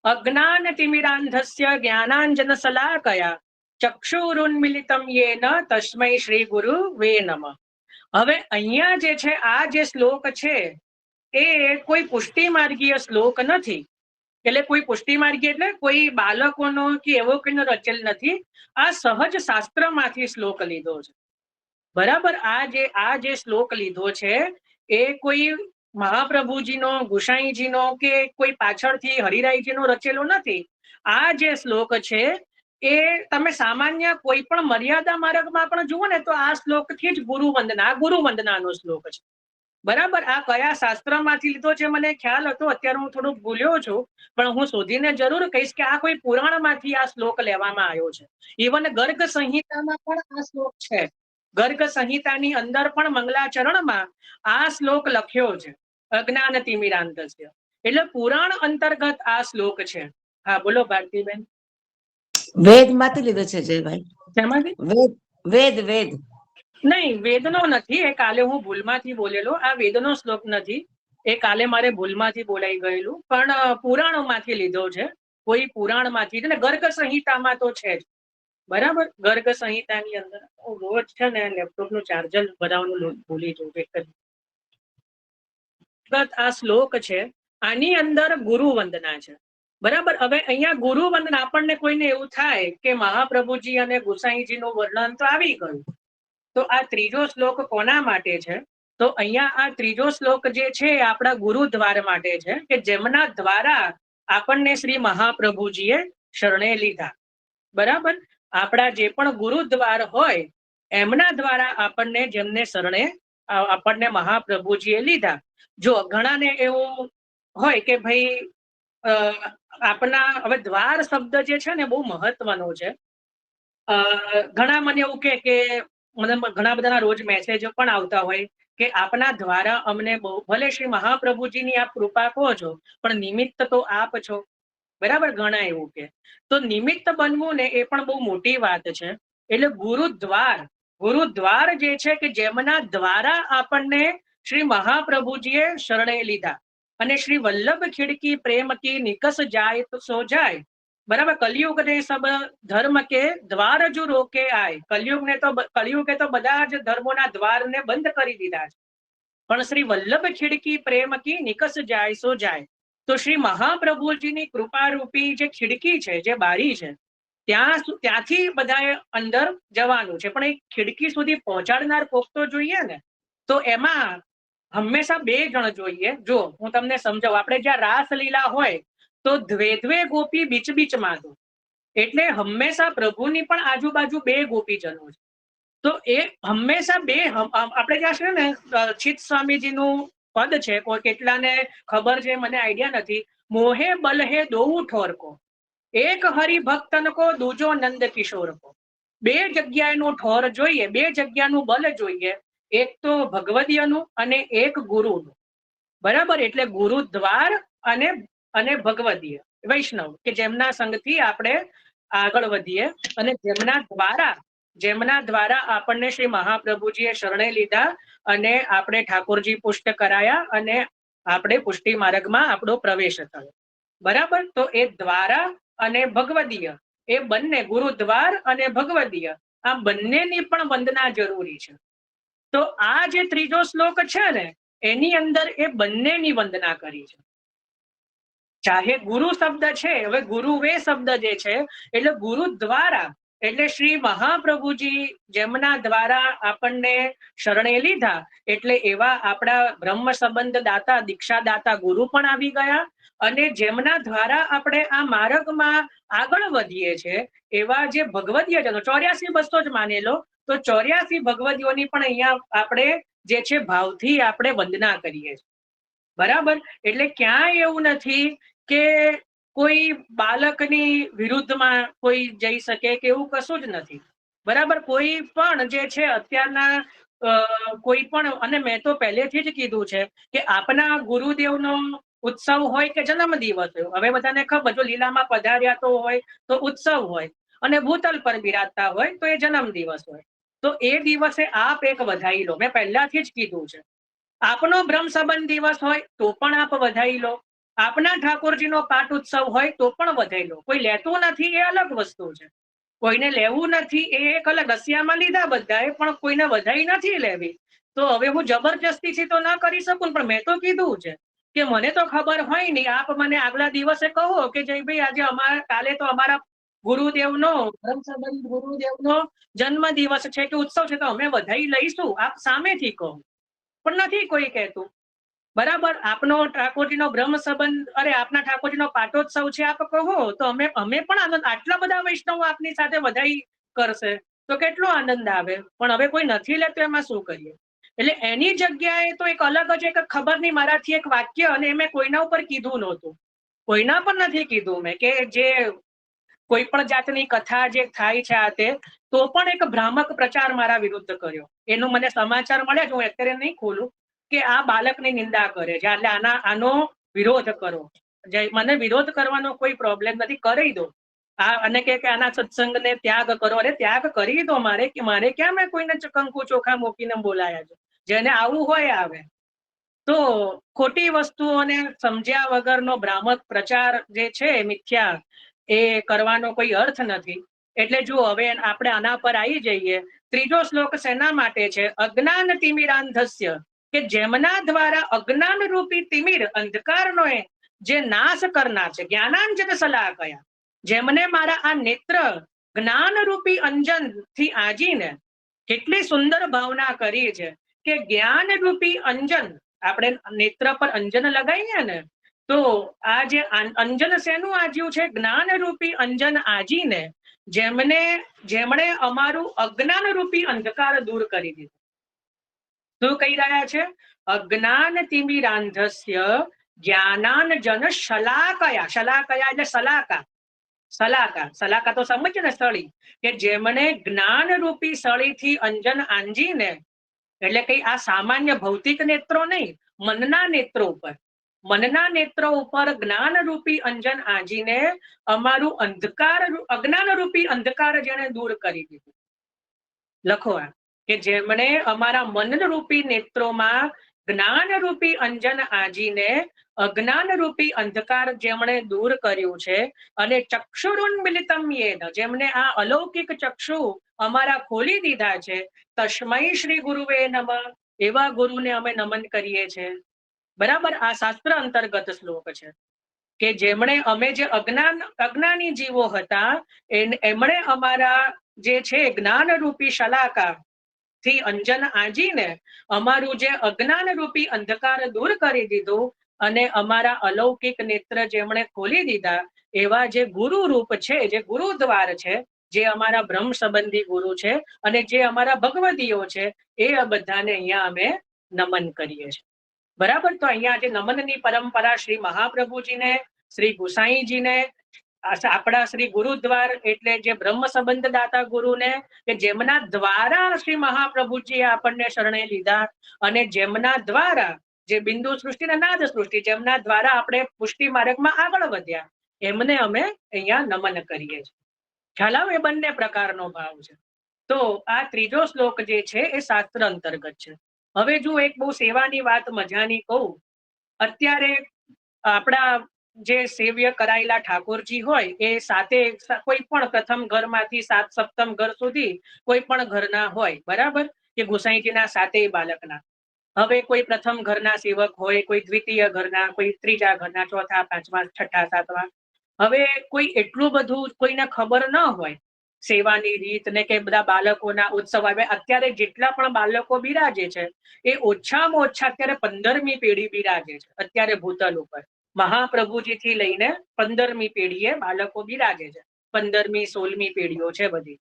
અજ્ઞાન તિમિરાંધસ્ય જ્ઞાનાંજન શલાકયા ચક્ષુરુન્મિલિતમ યેન તસ્મૈ શ્રી ગુરુ વે નમઃ. હવે અહીંયા જે છે આ જે શ્લોક છે એ કોઈ પુષ્ટિ માર્ગીય શ્લોક નથી. એટલે કોઈ પુષ્ટિ માર્ગી એટલે કોઈ બાળકોનો કે એવો કોઈનો રચેલ નથી. આ સહજ શાસ્ત્રમાંથી શ્લોક લીધો છે. બરાબર. આ જે શ્લોક લીધો છે એ કોઈ મહાપ્રભુજીનો, ગુસાઈજીનો કે કોઈ પાછળથી હરિરાયજીનો રચેલો નથી. આ જે શ્લોક છે એ તમે સામાન્ય કોઈ પણ મર્યાદા માર્ગમાં પણ જુઓ ને તો આ શ્લોકથી જ ગુરુ વંદનાનો શ્લોક છે. બરાબર. આ કયા શાસ્ત્રમાંથી લીધો છે મને ખ્યાલ હતો, અત્યારે હું થોડુંક ભૂલ્યો છું, પણ હું શોધીને જરૂર કહીશ કે આ કોઈ પુરાણમાંથી આ શ્લોક લેવામાં આવ્યો છે. ઇવન ગર્ગ સંહિતામાં પણ આ શ્લોક છે. ગર્ગ સંહિતાની અંદર પણ મંગલાચરણમાં આ શ્લોક લખ્યો છે, અજ્ઞાન તિમિરાંધસ્ય. એટલે પુરાણ અંતર્ગત આ શ્લોક છે. હા બોલો ભારતીબેન. વેદ માંથી લીધો છે જયભાઈ. શેમાંથી? વેદ વેદ નહીં, વેદનો નથી. એ કાલે હું ભૂલમાંથી બોલેલો. આ વેદનો શ્લોક નથી. એ કાલે મારે ભૂલમાંથી બોલાઈ ગયેલું, પણ પુરાણોમાંથી લીધો છે. કોઈ પુરાણમાંથી. અને ગર્ગ સંહિતામાં તો છે જ. બરાબર. ગર્ગ સંહિતાની અંદર રોજ છે ને લેપટોપનું ચાર્જર ભરાવાનું ભૂલી જવું. આ શ્લોક છે, આની અંદર ગુરુ વંદના છે. બરાબર. હવે અહીંયા ગુરુ વંદના આપણને કોઈને એવું થાય કે મહાપ્રભુજી અને ગુસાઈજીનું વર્ણન તો આવી ગયું, તો આ ત્રીજો શ્લોક કોના માટે છે? તો અહીંયા આ ત્રીજો શ્લોક જે છે આપણા ગુરુદ્વાર માટે છે કે જેમના દ્વારા આપણને શ્રી મહાપ્રભુજીએ શરણે લીધા. બરાબર. આપણા જે પણ ગુરુદ્વાર હોય એમના દ્વારા આપણને જેમને શરણે આપણને મહાપ્રભુજીએ લીધા. જો ઘણાને એવું હોય કે ભાઈ આપના હવે દ્વાર શબ્દ જે છે ને બહુ મહત્વનો છે. ઘણા મને એવું કે ઘણા બધાના રોજ મેસેજો પણ આવતા હોય કે આપના દ્વારા અમને બહુ, ભલે શ્રી મહાપ્રભુજીની આપ કૃપા કહો છો પણ નિમિત્ત તો આપ છો. બરાબર. ઘણા એવું કે તો નિમિત્ત બનવું ને એ પણ બહુ મોટી વાત છે. એટલે ગુરુદ્વાર જે છે કે જેમના દ્વારા આપણને શ્રી મહાપ્રભુજીએ શરણે લીધા. અને શ્રી વલ્લભ ખિડકી પ્રેમ કી નિકસ જાય તો સો જાય. બરાબર. કલયુગ ને સબ ધર્મ કે દ્વાર જો રોકે આય. કલયુગે તો બધા જ ધર્મોના દ્વારને બંધ કરી દીધા છે, પણ શ્રી વલ્લભ ખિડકી પ્રેમ કી નિકસ જાય સો જાય. તો શ્રી મહાપ્રભુજીની કૃપારૂપી જે ખિડકી છે, જે બારી છે, ત્યાંથી બધાએ અંદર જવાનું છે. પણ એ ખિડકી સુધી પહોંચાડનાર કોક તો જોઈએ ને. તો એમાં હંમેશા બે જણ જોઈએ. જો હું તમને સમજાવું, આપણે જ્યાં રાસલીલા હોય તો દ્વે ગોપી બીચમાં દો. એટલે હંમેશા પ્રભુની પણ આજુબાજુ બે ગોપીજનો છે. તો એ હંમેશા બે, આપણે જ્યાં છે ને ચિત સ્વામીજીનું પદ છે, કોઈ કેટલાને ખબર છે મને આઈડિયા નથી. મોહે બલહે દોઉ ઠોર કો, એક હરિભક્તન કો દૂજો નંદ કિશોર કો. બે જગ્યાએનું ઠોર જોઈએ, બે જગ્યાનું બલ જોઈએ. એક તો ભગવદીયનું અને એક ગુરુનું. બરાબર. એટલે ગુરુદ્વાર અને ભગવદીય વૈષ્ણવ કે જેમના સંગથી આપણે આગળ વધીએ અને જેમના દ્વારા આપણને શ્રી મહાપ્રભુજીએ શરણે લીધા અને આપણે ઠાકોરજી પુષ્ટ કરાયા અને આપણે પુષ્ટિ માર્ગમાં આપણો પ્રવેશ થયો. બરાબર. તો એ દ્વારા અને ભગવદીય, એ બંને ગુરુદ્વાર અને ભગવદીય, આ બંનેની પણ વંદના જરૂરી છે. તો આ જે ત્રીજો શ્લોક છે ને એની અંદર એ બંનેની વંદના કરી છે. ચાહે ગુરુ શબ્દ છે, હવે ગુરુવે શબ્દ જે છે એટલે ગુરુ દ્વારા, એટલે શ્રી મહાપ્રભુજી જેમના દ્વારા આપણને શરણે લીધા, એટલે એવા આપણા બ્રહ્મ સંબંધ દાતા, દીક્ષા દાતા ગુરુ પણ આવી ગયા, અને જેમના દ્વારા આપણે આ માર્ગમાં આગળ વધીએ છીએ એવા જે ભગવદીયજનો 84-200 જ માની લો તો 84 ભગવદીઓની પણ અહીંયા આપણે જે છે ભાવથી આપણે વંદના કરીએ છીએ, બરાબર. એટલે ક્યાંય એવું નથી કે કોઈ બાળકની વિરુદ્ધમાં કોઈ જઈ શકે કે એવું કશું જ નથી, બરાબર. કોઈ પણ જે છે અત્યારના કોઈ પણ, અને મેં તો પહેલેથી જ કીધું છે કે આપના ગુરુદેવનો ઉત્સવ હોય કે જન્મ દિવસ હોય, હવે બધાને ખબર, જો લીલામાં પધાર્યા તો હોય તો ઉત્સવ હોય, અને ભૂતલ પર બિરાજતા હોય તો એ જન્મ દિવસ હોય, તો એ દિવસે આપ એક વધાઈ લો. મેં પહેલાથી જ કીધું છે, આપનો બ્રહ્મ સંબંધ દિવસ હોય તો પણ આપ વધાઈ લો, આપના ઠાકોરજીનો પાઠ ઉત્સવ હોય તો પણ વધાઈ લો. કોઈ લેતું નથી એ અલગ વસ્તુ છે, કોઈને લેવું નથી એ એક અલગ, રશિયામાં લીધા બધાએ, પણ કોઈને વધાઈ નથી લેવી. તો હવે હું જબરજસ્તીથી તો ના કરી શકું, પણ મેં તો કીધું છે કે મને તો ખબર હોય નહીં, આપ મને આગલા દિવસે કહો કે જયભાઈ આજે કાલે તો અમારા ગુરુદેવનો બ્રહ્મ સંબંધ ગુરુદેવનો જન્મ દિવસ છે કે ઉત્સવ છે, તો અમે વધાઈ લઈશું, આપ સામેથી કહો. પણ નથી કોઈ કહેતું, બરાબર. આપનો ઠાકોરજીનો બ્રહ્મ સંબંધ, અરે આપના ઠાકોરજીનો પાટોત્સવ છે, આપ કહો તો અમે પણ આનંદ, આટલા બધા વૈષ્ણવો આપની સાથે વધાઈ કરશે તો કેટલો આનંદ આવે. પણ હવે કોઈ નથી લેતો, એમાં શું કરીએ. એટલે એની જગ્યાએ તો એક અલગ જ એક ખબર નહીં મારાથી એક વાક્ય, અને મેં કોઈના ઉપર કીધું નહોતું, કોઈના પર નથી કીધું મેં, કે જે કોઈ પણ જાતની કથા જે થાય છે આ તે, તો પણ એક ભ્રામક પ્રચાર મારા વિરુદ્ધ કર્યો. એનો મને સમાચાર મળ્યા, હું અત્યારે નહીં ખોલું, કે આ બાળકની નિંદા કરે છે, એટલે આનો વિરોધ કરો. મને વિરોધ કરવાનો કોઈ પ્રોબ્લેમ નથી, કરી દો. અને કે આના સત્સંગને ત્યાગ કરો. અરે ત્યાગ કરી દો, મારે ક્યાં મેં કોઈને કંકુ ચોખા મૂકીને બોલાયા છે. જેને આવું હોય આવે. તો ખોટી વસ્તુઓને સમજ્યા વગરનો ભ્રામક પ્રચાર જે છે મિથ્યા, એ કરવાનો કોઈ અર્થ નથી. એટલે જો હવે આપણે આના પર આવી જઈએ. ત્રીજો શ્લોક શેના માટે છે? અજ્ઞાન તિમિરાંધસ્ય, કે જેમના દ્વારા અજ્ઞાન રૂપી તિમિર, અંધકારનો જે નાશ કરનાર છે, જ્ઞાનાંજન શલાકયા, જેમને મારા આ નેત્ર જ્ઞાન રૂપી અંજન થી આજીને કેટલી સુંદર ભાવના કરી છે કે જ્ઞાન રૂપી અંજન, આપણે નેત્ર પર અંજન લગાવીએ ને, તો આ જે અંજન શેનું આજ્યું છે? જ્ઞાન રૂપી અંજન આજીને જેમણે અમારું અજ્ઞાન રૂપી અંધકાર દૂર કરી દીધું. શું કહી રહ્યા છે? અજ્ઞાન તિમિરાંધસ્ય જ્ઞાનાંજન શલાકયા. શલાકયા એટલે સલાકા તો સમજ ને, સળી, કે જેમણે જ્ઞાન રૂપી સળીથી અંજન આંજીને, એટલે કઈ આ સામાન્ય ભૌતિક નેત્રો નહીં, મનના નેત્રો ઉપર જ્ઞાન રૂપી અંજન આંજીને અમારું અજ્ઞાન રૂપી અંધકાર જેને દૂર કરી દીધું. લખો આ, કે જેમણે અમારા મન રૂપી નેત્રોમાં જ્ઞાન રૂપી અંજન આજીને અજ્ઞાન રૂપી અંધકાર જેમણે દૂર કર્યું છે, અને ચક્ષુરુન્મિલિતમ યેન, જેમને આ અલૌકિક ચક્ષુ અમારા ખોલી દીધા છે, તસ્મૈ શ્રી ગુરુવે નમઃ, એવા ગુરુને અમે નમન કરીએ છીએ. બરાબર. આ શાસ્ત્ર અંતર્ગત શ્લોક છે કે જેમણે અમે જે અજ્ઞાની જીવો હતા, એમણે અમારા જે છે જ્ઞાન રૂપી શલાકા થી અંજન આજીને અમારું જે અજ્ઞાન રૂપી અંધકાર દૂર કરી દીધું, અને અમારા અલૌકિક નેત્ર જેમણે ખોલી દીધા, એવા જે ગુરુ રૂપ છે, જે ગુરુદ્વાર છે, જે અમારા બ્રહ્મ સંબંધી ગુરુ છે, અને જે અમારા ભગવદીઓ છે, એ બધાને અહીંયા અમે નમન કરીએ છીએ. બરાબર. તો અહીંયા જે નમનની પરંપરા શ્રી મહાપ્રભુજીને, શ્રી ગુસાઈજીને, આપણા શ્રી ગુરુદ્વાર એટલે જે બ્રહ્મ સંબંધ દાતા ગુરુને, કે જેમના દ્વારા શ્રી મહાપ્રભુજીએ આપણને શરણે લીધા, અને જેમના દ્વારા જે બિંદુ સૃષ્ટિ અને નાદ સૃષ્ટિ, જેમના દ્વારા આપણે પુષ્ટિ માર્ગમાં આગળ વધ્યા, એમને અમે અહીંયા નમન કરીએ છીએ. ખ્યાલ આવે? એ બંને પ્રકારનો ભાવ છે. તો આ ત્રીજો શ્લોક જે છે એ શાસ્ત્ર અંતર્ગત છે. હવે જો એક બહુ સેવાની વાત મજાની કહું, અત્યારે આપણા જે સેવ્ય કરાયેલા ઠાકોરજી હોય એ સાથે કોઈ પણ પ્રથમ ઘરમાંથી 7 સપ્તમ ઘર સુધી કોઈ પણ ઘરના હોય, બરાબર, કે ગુસાઈજીના 7 બાળકના. હવે કોઈ પ્રથમ ઘરના સેવક હોય, કોઈ દ્વિતીય ઘરના, કોઈ ત્રીજા ઘરના, ચોથા, પાંચમા, છઠ્ઠા, સાતમા. હવે કોઈ એટલું બધું કોઈને ખબર ન હોય સેવાની રીત ને કે બધા બાળકોના ઉત્સવ આવે. અત્યારે જેટલા પણ બાળકો બિરાજે છે એ ઓછામાં ઓછા અત્યારે 15મી પેઢી બિરાજે છે. અત્યારે ભૂતલ ઉપર મહાપ્રભુજી થી લઈને 15મી પેઢીએ બાળકો બિરાજે છે. 15મી 16મી પેઢીઓ છે બધી.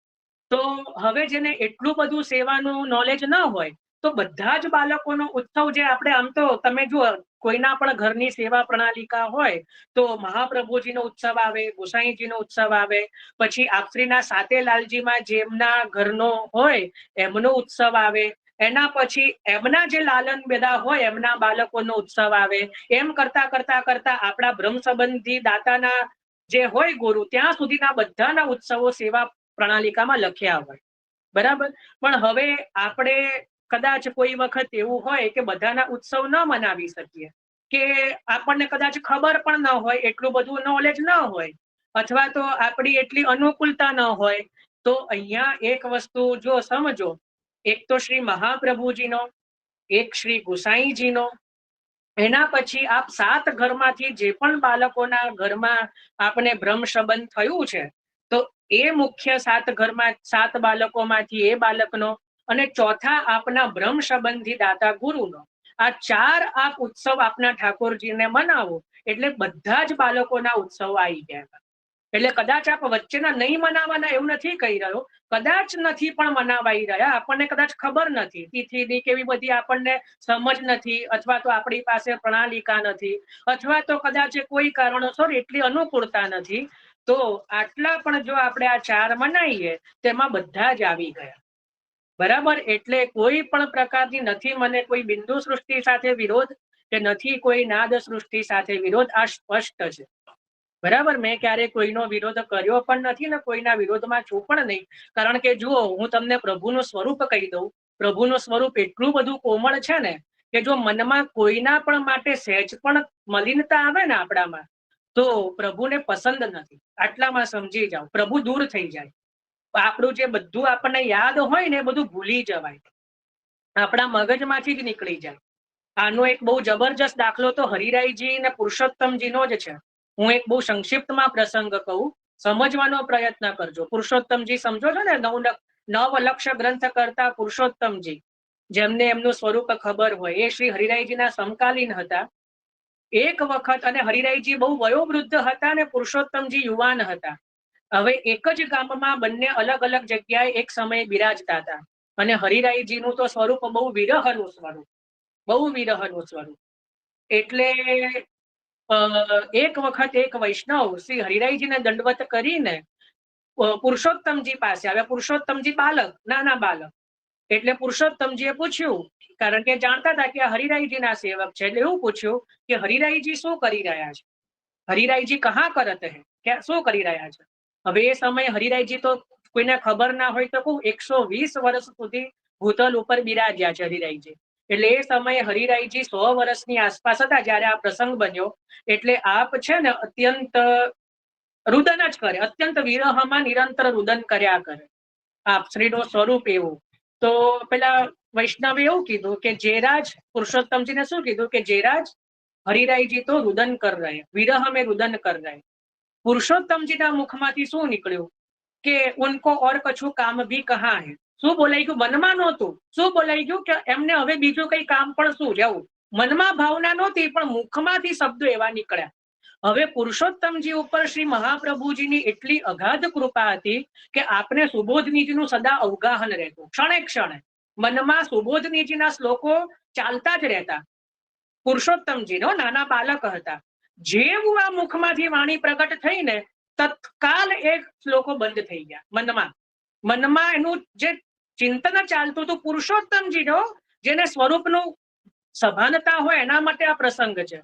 તો હવે જેને એટલું બધું સેવાનું નોલેજ ન હોય તો બધા જ બાળકોનો ઉત્સવ જે આપણે આમ તો તમે જુઓ કોઈના પણ ઘરની સેવા પ્રણાલિકા હોય તો મહાપ્રભુજીનો ઉત્સવ આવે, ગોસાઈજીનો ઉત્સવ આવે, પછી આપશ્રીના સાતેલાલજીમાં જેમના ઘરનો હોય એમનો ઉત્સવ આવે, એના પછી એમના જે લાલન બેદા હોય એમના બાળકોનો ઉત્સવ આવે. એમ કરતા કરતા કરતા આપણા બ્રહ્મ સંબંધી દાતાના જે હોય ગુરુ ત્યાં સુધીના બધાના ઉત્સવો સેવા પ્રણાલિકામાં લખ્યા હોય. બરાબર. પણ હવે આપણે કદાચ કોઈ વખત એવું હોય કે બધાના ઉત્સવ ન મનાવી શકીએ, કે આપણને કદાચ ખબર પણ ન હોય, એટલું બધું નોલેજ ન હોય, અથવા તો આપણી એટલી અનુકૂળતા ન હોય, તો અહીંયા એક વસ્તુ જો સમજો, એક તો શ્રી મહાપ્રભુજીનો, એક શ્રી ગુસાઈજીનો, એના પછી આપ 7 ઘરમાંથી જે પણ બાળકોના ઘરમાં આપને બ્રહ્મ સંબંધ થયું છે તો એ મુખ્ય 7 ઘરમાં 7 બાળકોમાંથી એ બાળકનો, અને ચોથા આપના બ્રહ્મ સંબંધી દાતા ગુરુનો. આ 4 આપ ઉત્સવ આપના ઠાકોરજીને મનાવો એટલે બધા જ બાળકોના ઉત્સવ આવી ગયા. એટલે કદાચ આપ વચ્ચેના નહીં મનાવવાના એવું નથી કહી રહ્યો, કદાચ નથી પણ મનાવાઈ રહ્યા, આપણને કદાચ ખબર નથી, તિથિની કેવી બધી આપણને સમજ નથી, અથવા તો આપણી પાસે પ્રણાલિકા નથી, અથવા તો કદાચ કોઈ કારણોસર એટલી અનુકૂળતા નથી. તો આટલા પણ જો આપણે આ 4 મનાવીએ તેમાં બધા જ આવી ગયા. બરાબર. એટલે કોઈ પણ પ્રકારની નથી મને કોઈ બિંદુ સૃષ્ટિ સાથે વિરોધ કે નથી કોઈ નાદ સૃષ્ટિ સાથે વિરોધ. આ સ્પષ્ટ છે. બરાબર. મેં ક્યારેય કોઈનો વિરોધ કર્યો પણ નથી ને કોઈના વિરોધમાં છું પણ નહીં. કારણ કે જુઓ, હું તમને પ્રભુનું સ્વરૂપ કહી દઉં. પ્રભુનું સ્વરૂપ એટલું બધું કોમળ છે ને કે જો મનમાં કોઈના પણ માટે સહેજ પણ મલિનતા આવે ને આપણામાં તો પ્રભુને પસંદ નથી. આટલામાં સમજી જાઓ, પ્રભુ દૂર થઈ જાય. આપણું જે બધું આપણને યાદ હોય ને એ બધું ભૂલી જવાય, આપણા મગજમાંથી જ નીકળી જાય. આનો એક બહુ જબરજસ્ત દાખલો તો હરિરાયજી ને પુરુષોત્તમજીનો જ છે. હું એક બહુ સંક્ષિપ્તમાં પ્રસંગ કહું, સમજવાનો પ્રયત્ન કરજો. પુરુષોત્તમજી સમજો છો ને, 9 લક્ષ ગ્રંથ કરતા પુરુષોત્તમજી, જેમને એમનું સ્વરૂપ ખબર હોય, એ શ્રી હરિરાયજીના સમકાલીન હતા. એક વખત, અને હરિરાયજી બહુ વયોવૃદ્ધ હતા ને પુરુષોત્તમજી યુવાન હતા. હવે એક જ ગામમાં બંને અલગ અલગ જગ્યાએ એક સમયે બિરાજતા હતા. અને હરિરાયજીનું તો સ્વરૂપ બહુ વિરહનું સ્વરૂપ, બહુ વિરહનું સ્વરૂપ. એટલે એક વખત એક વૈષ્ણવ શ્રી હરિરાયજીને દંડવત કરીને પુરુષોત્તમજી પાસે આવ્યા. પુરુષોત્તમજી બાલક, નાના બાલક. એટલે પુરુષોત્તમજીએ પૂછ્યું, કારણ કે જાણતા હતા કે આ હરિરાયજીના સેવક છે, એટલે એવું પૂછ્યું કે હરિરાયજી શું કરી રહ્યા છે? હરિરાયજી કહા કરત હે, કે શું કરી રહ્યા છે? હવે એ સમયે હરિરાયજી તો કોઈને ખબર ના હોય તો કહું, 120 વર્ષ સુધી ભૂતલ ઉપર બિરાજ્યા છે હરિરાયજી. એટલે એ સમયે હરિરાયજી 100 વર્ષની આસપાસ હતા જ્યારે આ પ્રસંગ બન્યો. એટલે આપ છે ને અત્યંત રુદન જ કરે, અત્યંત વિરહમાં નિરંતર રુદન કર્યા કરે. આપ શ્રીનું સ્વરૂપ એવું. તો પેલા વૈષ્ણવે એવું કીધું કે જેરાજ, પુરુષોત્તમજીને શું કીધું કે જેરાજ હરિરાયજી તો રુદન કર રહે, વિરહ में रुदन कर रहे. પુરુષોત્તમજીના મુખમાંથી શું નીકળ્યું કે ઉनको और કછું કામ ભી કહા હે. શું બોલાઈ ગયું? મનમાં નહોતું. શું બોલાઈ ગયું કે એમને હવે બીજું કઈ કામ પણ શું જવું, મનમાં ભાવના નહોતી પણ મુખમાંથી શબ્દો એવા નીકળ્યા. હવે પુરુષોત્તમજી ઉપર શ્રી મહાપ્રભુજીની એટલી અગાધ કૃપા હતી કે આપને સુબોધનીજીનું સદા અવગાહન રહેતું. ક્ષણે ક્ષણે મનમાં સુબોધનીજીના શ્લોકો ચાલતા જ રહેતા. પુરુષોત્તમજીનો નાના બાલક હતા. જેવું આ મુખમાંથી વાણી પ્રગટ થઈને તત્કાલ એક શ્લોકો બંધ થઈ ગયા. મનમાં એનું જે ચિંતન ચાલતું હતું પુરુષોત્તમજીનો, જેને સ્વરૂપનું સભાનતા હોય એના માટે આ પ્રસંગ છે,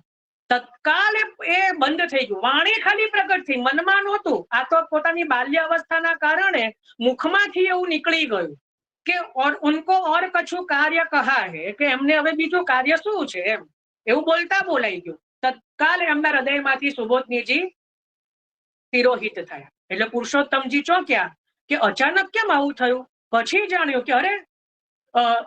તત્કાલ એ બંધ થઈ ગયું. વાણી ખાલી પ્રગટ થઈ, મનમાં નહોતું. આ તો પોતાની બાલ્ય અવસ્થાના કારણે મુખમાંથી એવું નીકળી ગયું કે ઉनको और કછું કાર્ય કહા હે, કે એમને હવે બીજું કાર્ય શું છે એમ, એવું બોલતા બોલાઈ ગયું. તત્કાલ એમના હૃદયમાંથી સુબોધનીજી તિરોહિત થયા. એટલે પુરુષોત્તમજી ચોક્યા કે અચાનક કેમ આવું થયું. પછી જાણ્યું કે અરે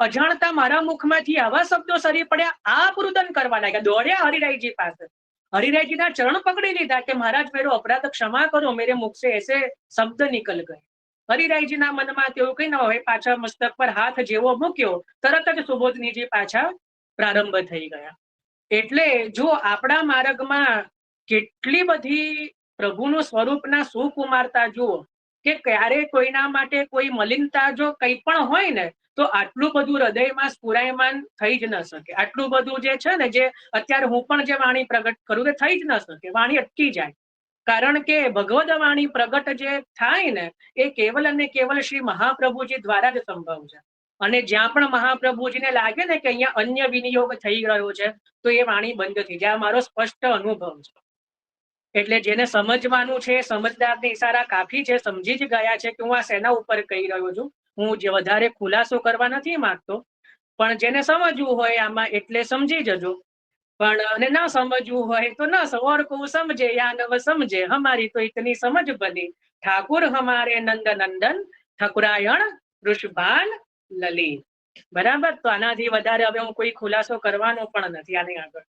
અજાણતા મારા મુખમાંથી આવા શબ્દો સરી પડ્યા, આપ રુદન કરવા લાગ્યા, દોડ્યા હરિરાયજી પાસે, હરિરાયજીના ચરણ પકડી લીધા કે મહારાજ મેરો અપરાધ ક્ષમા કરો, મેરે મુખ સે એસે શબ્દ નિકલ ગયે. હરિરાયજીના મનમાં તેવું કઈ ન હોય, પાછા મસ્તક પર હાથ જેવો મૂક્યો, તરત જ સુબોધનીજી પાછા પ્રારંભ થઈ ગયા. એટલે જો આપણા માર્ગમાં કેટલી બધી પ્રભુનું સ્વરૂપના સુકુમારતા જુઓ કે ક્યારે કોઈના માટે કોઈ મલિનતા જો કંઈ પણ હોય ને તો આટલું બધું હૃદયમાં સ્ફુરાયમાન થઈ જ ન શકે. આટલું બધું જે છે ને, જે અત્યારે હું પણ જે વાણી પ્રગટ કરું તે થઈ જ ન શકે, વાણી અટકી જાય. કારણ કે ભગવદ વાણી પ્રગટ જે થાય ને એ કેવલ અને કેવલ શ્રી મહાપ્રભુજી દ્વારા જ સંભવ છે. અને જ્યાં પણ મહાપ્રભુજીને લાગે ને કે અહીંયા અન્ય વિનિયોગ થઈ રહ્યો છે તો એ વાણી બંધ થઈ જાય. મારો સ્પષ્ટ અનુભવ છે. એટલે જેને સમજવાનું છે, સમજદારને ઈશારા કાફી છે, સમજી જ ગયા છે કે હું આ શેના ઉપર કહી રહ્યો છું. હું જે વધારે ખુલાસો કરવા નથી માંગતો, પણ જેને સમજવું હોય આમાં એટલે સમજી જજો, પણ અને ના સમજવું હોય તો ના ઓર કો સમજે યા નવ સમજે, હમારી તો ઇતની સમજ બની, ઠાकुर हमारे नंद नंदन ઠકુરાયણ વૃષભાન લલી. બરાબર. તો આનાથી વધારે હવે હું કોઈ ખુલાસો કરવાનો પણ નથી આની આગળ.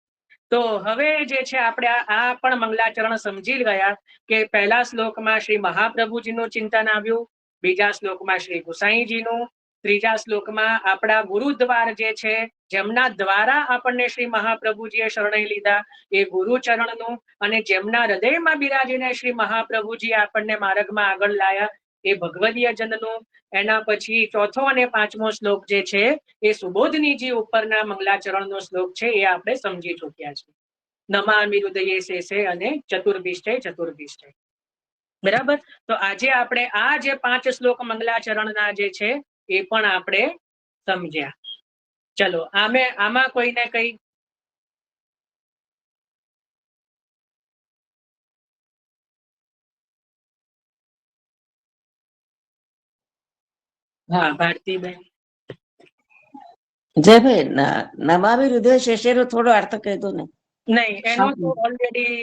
તો હવે જે છે આપણે આ પણ મંગલાચરણ સમજી ગયા કે પહેલા શ્લોકમાં શ્રી મહાપ્રભુજીનું ચિંતન આવ્યું, બીજા શ્લોકમાં શ્રી ગુસાઈજીનું, ત્રીજા શ્લોકમાં આપણા ગુરુદ્વાર જે છે જેમના દ્વારા આપણને શ્રી મહાપ્રભુજીએ શરણાઈ લીધા એ ગુરુચરણનું, અને જેમના હૃદયમાં બિરાજીને શ્રી મહાપ્રભુજી આપણને માર્ગમાં આગળ લાયા એ ભગવદીય જનનું. એના પછી ચોથો અને પાંચમો શ્લોક જે છે એ સુબોધનીજી ઉપરના મંગલાચરણનો શ્લોક છે, એ આપણે સમજી ચૂક્યા છે. નમામિ હૃદયે શેષે અને ચતુર્ભિષ્ટે. બરાબર. તો આજે આપણે આ જે 5 શ્લોક મંગલાચરણના જે છે એ પણ આપણે સમજ્યા. ચલો આમાં કોઈને કઈ? હા, ભારતીબેન. જયભાઈ નમામિ હૃદય શેષેનો થોડો અર્થ કહી દો ને. નહીં, એનો તો ઓલરેડી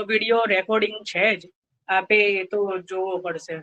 વિડીયો રેકોર્ડિંગ છે જ, આપે તો જોવો પડશે.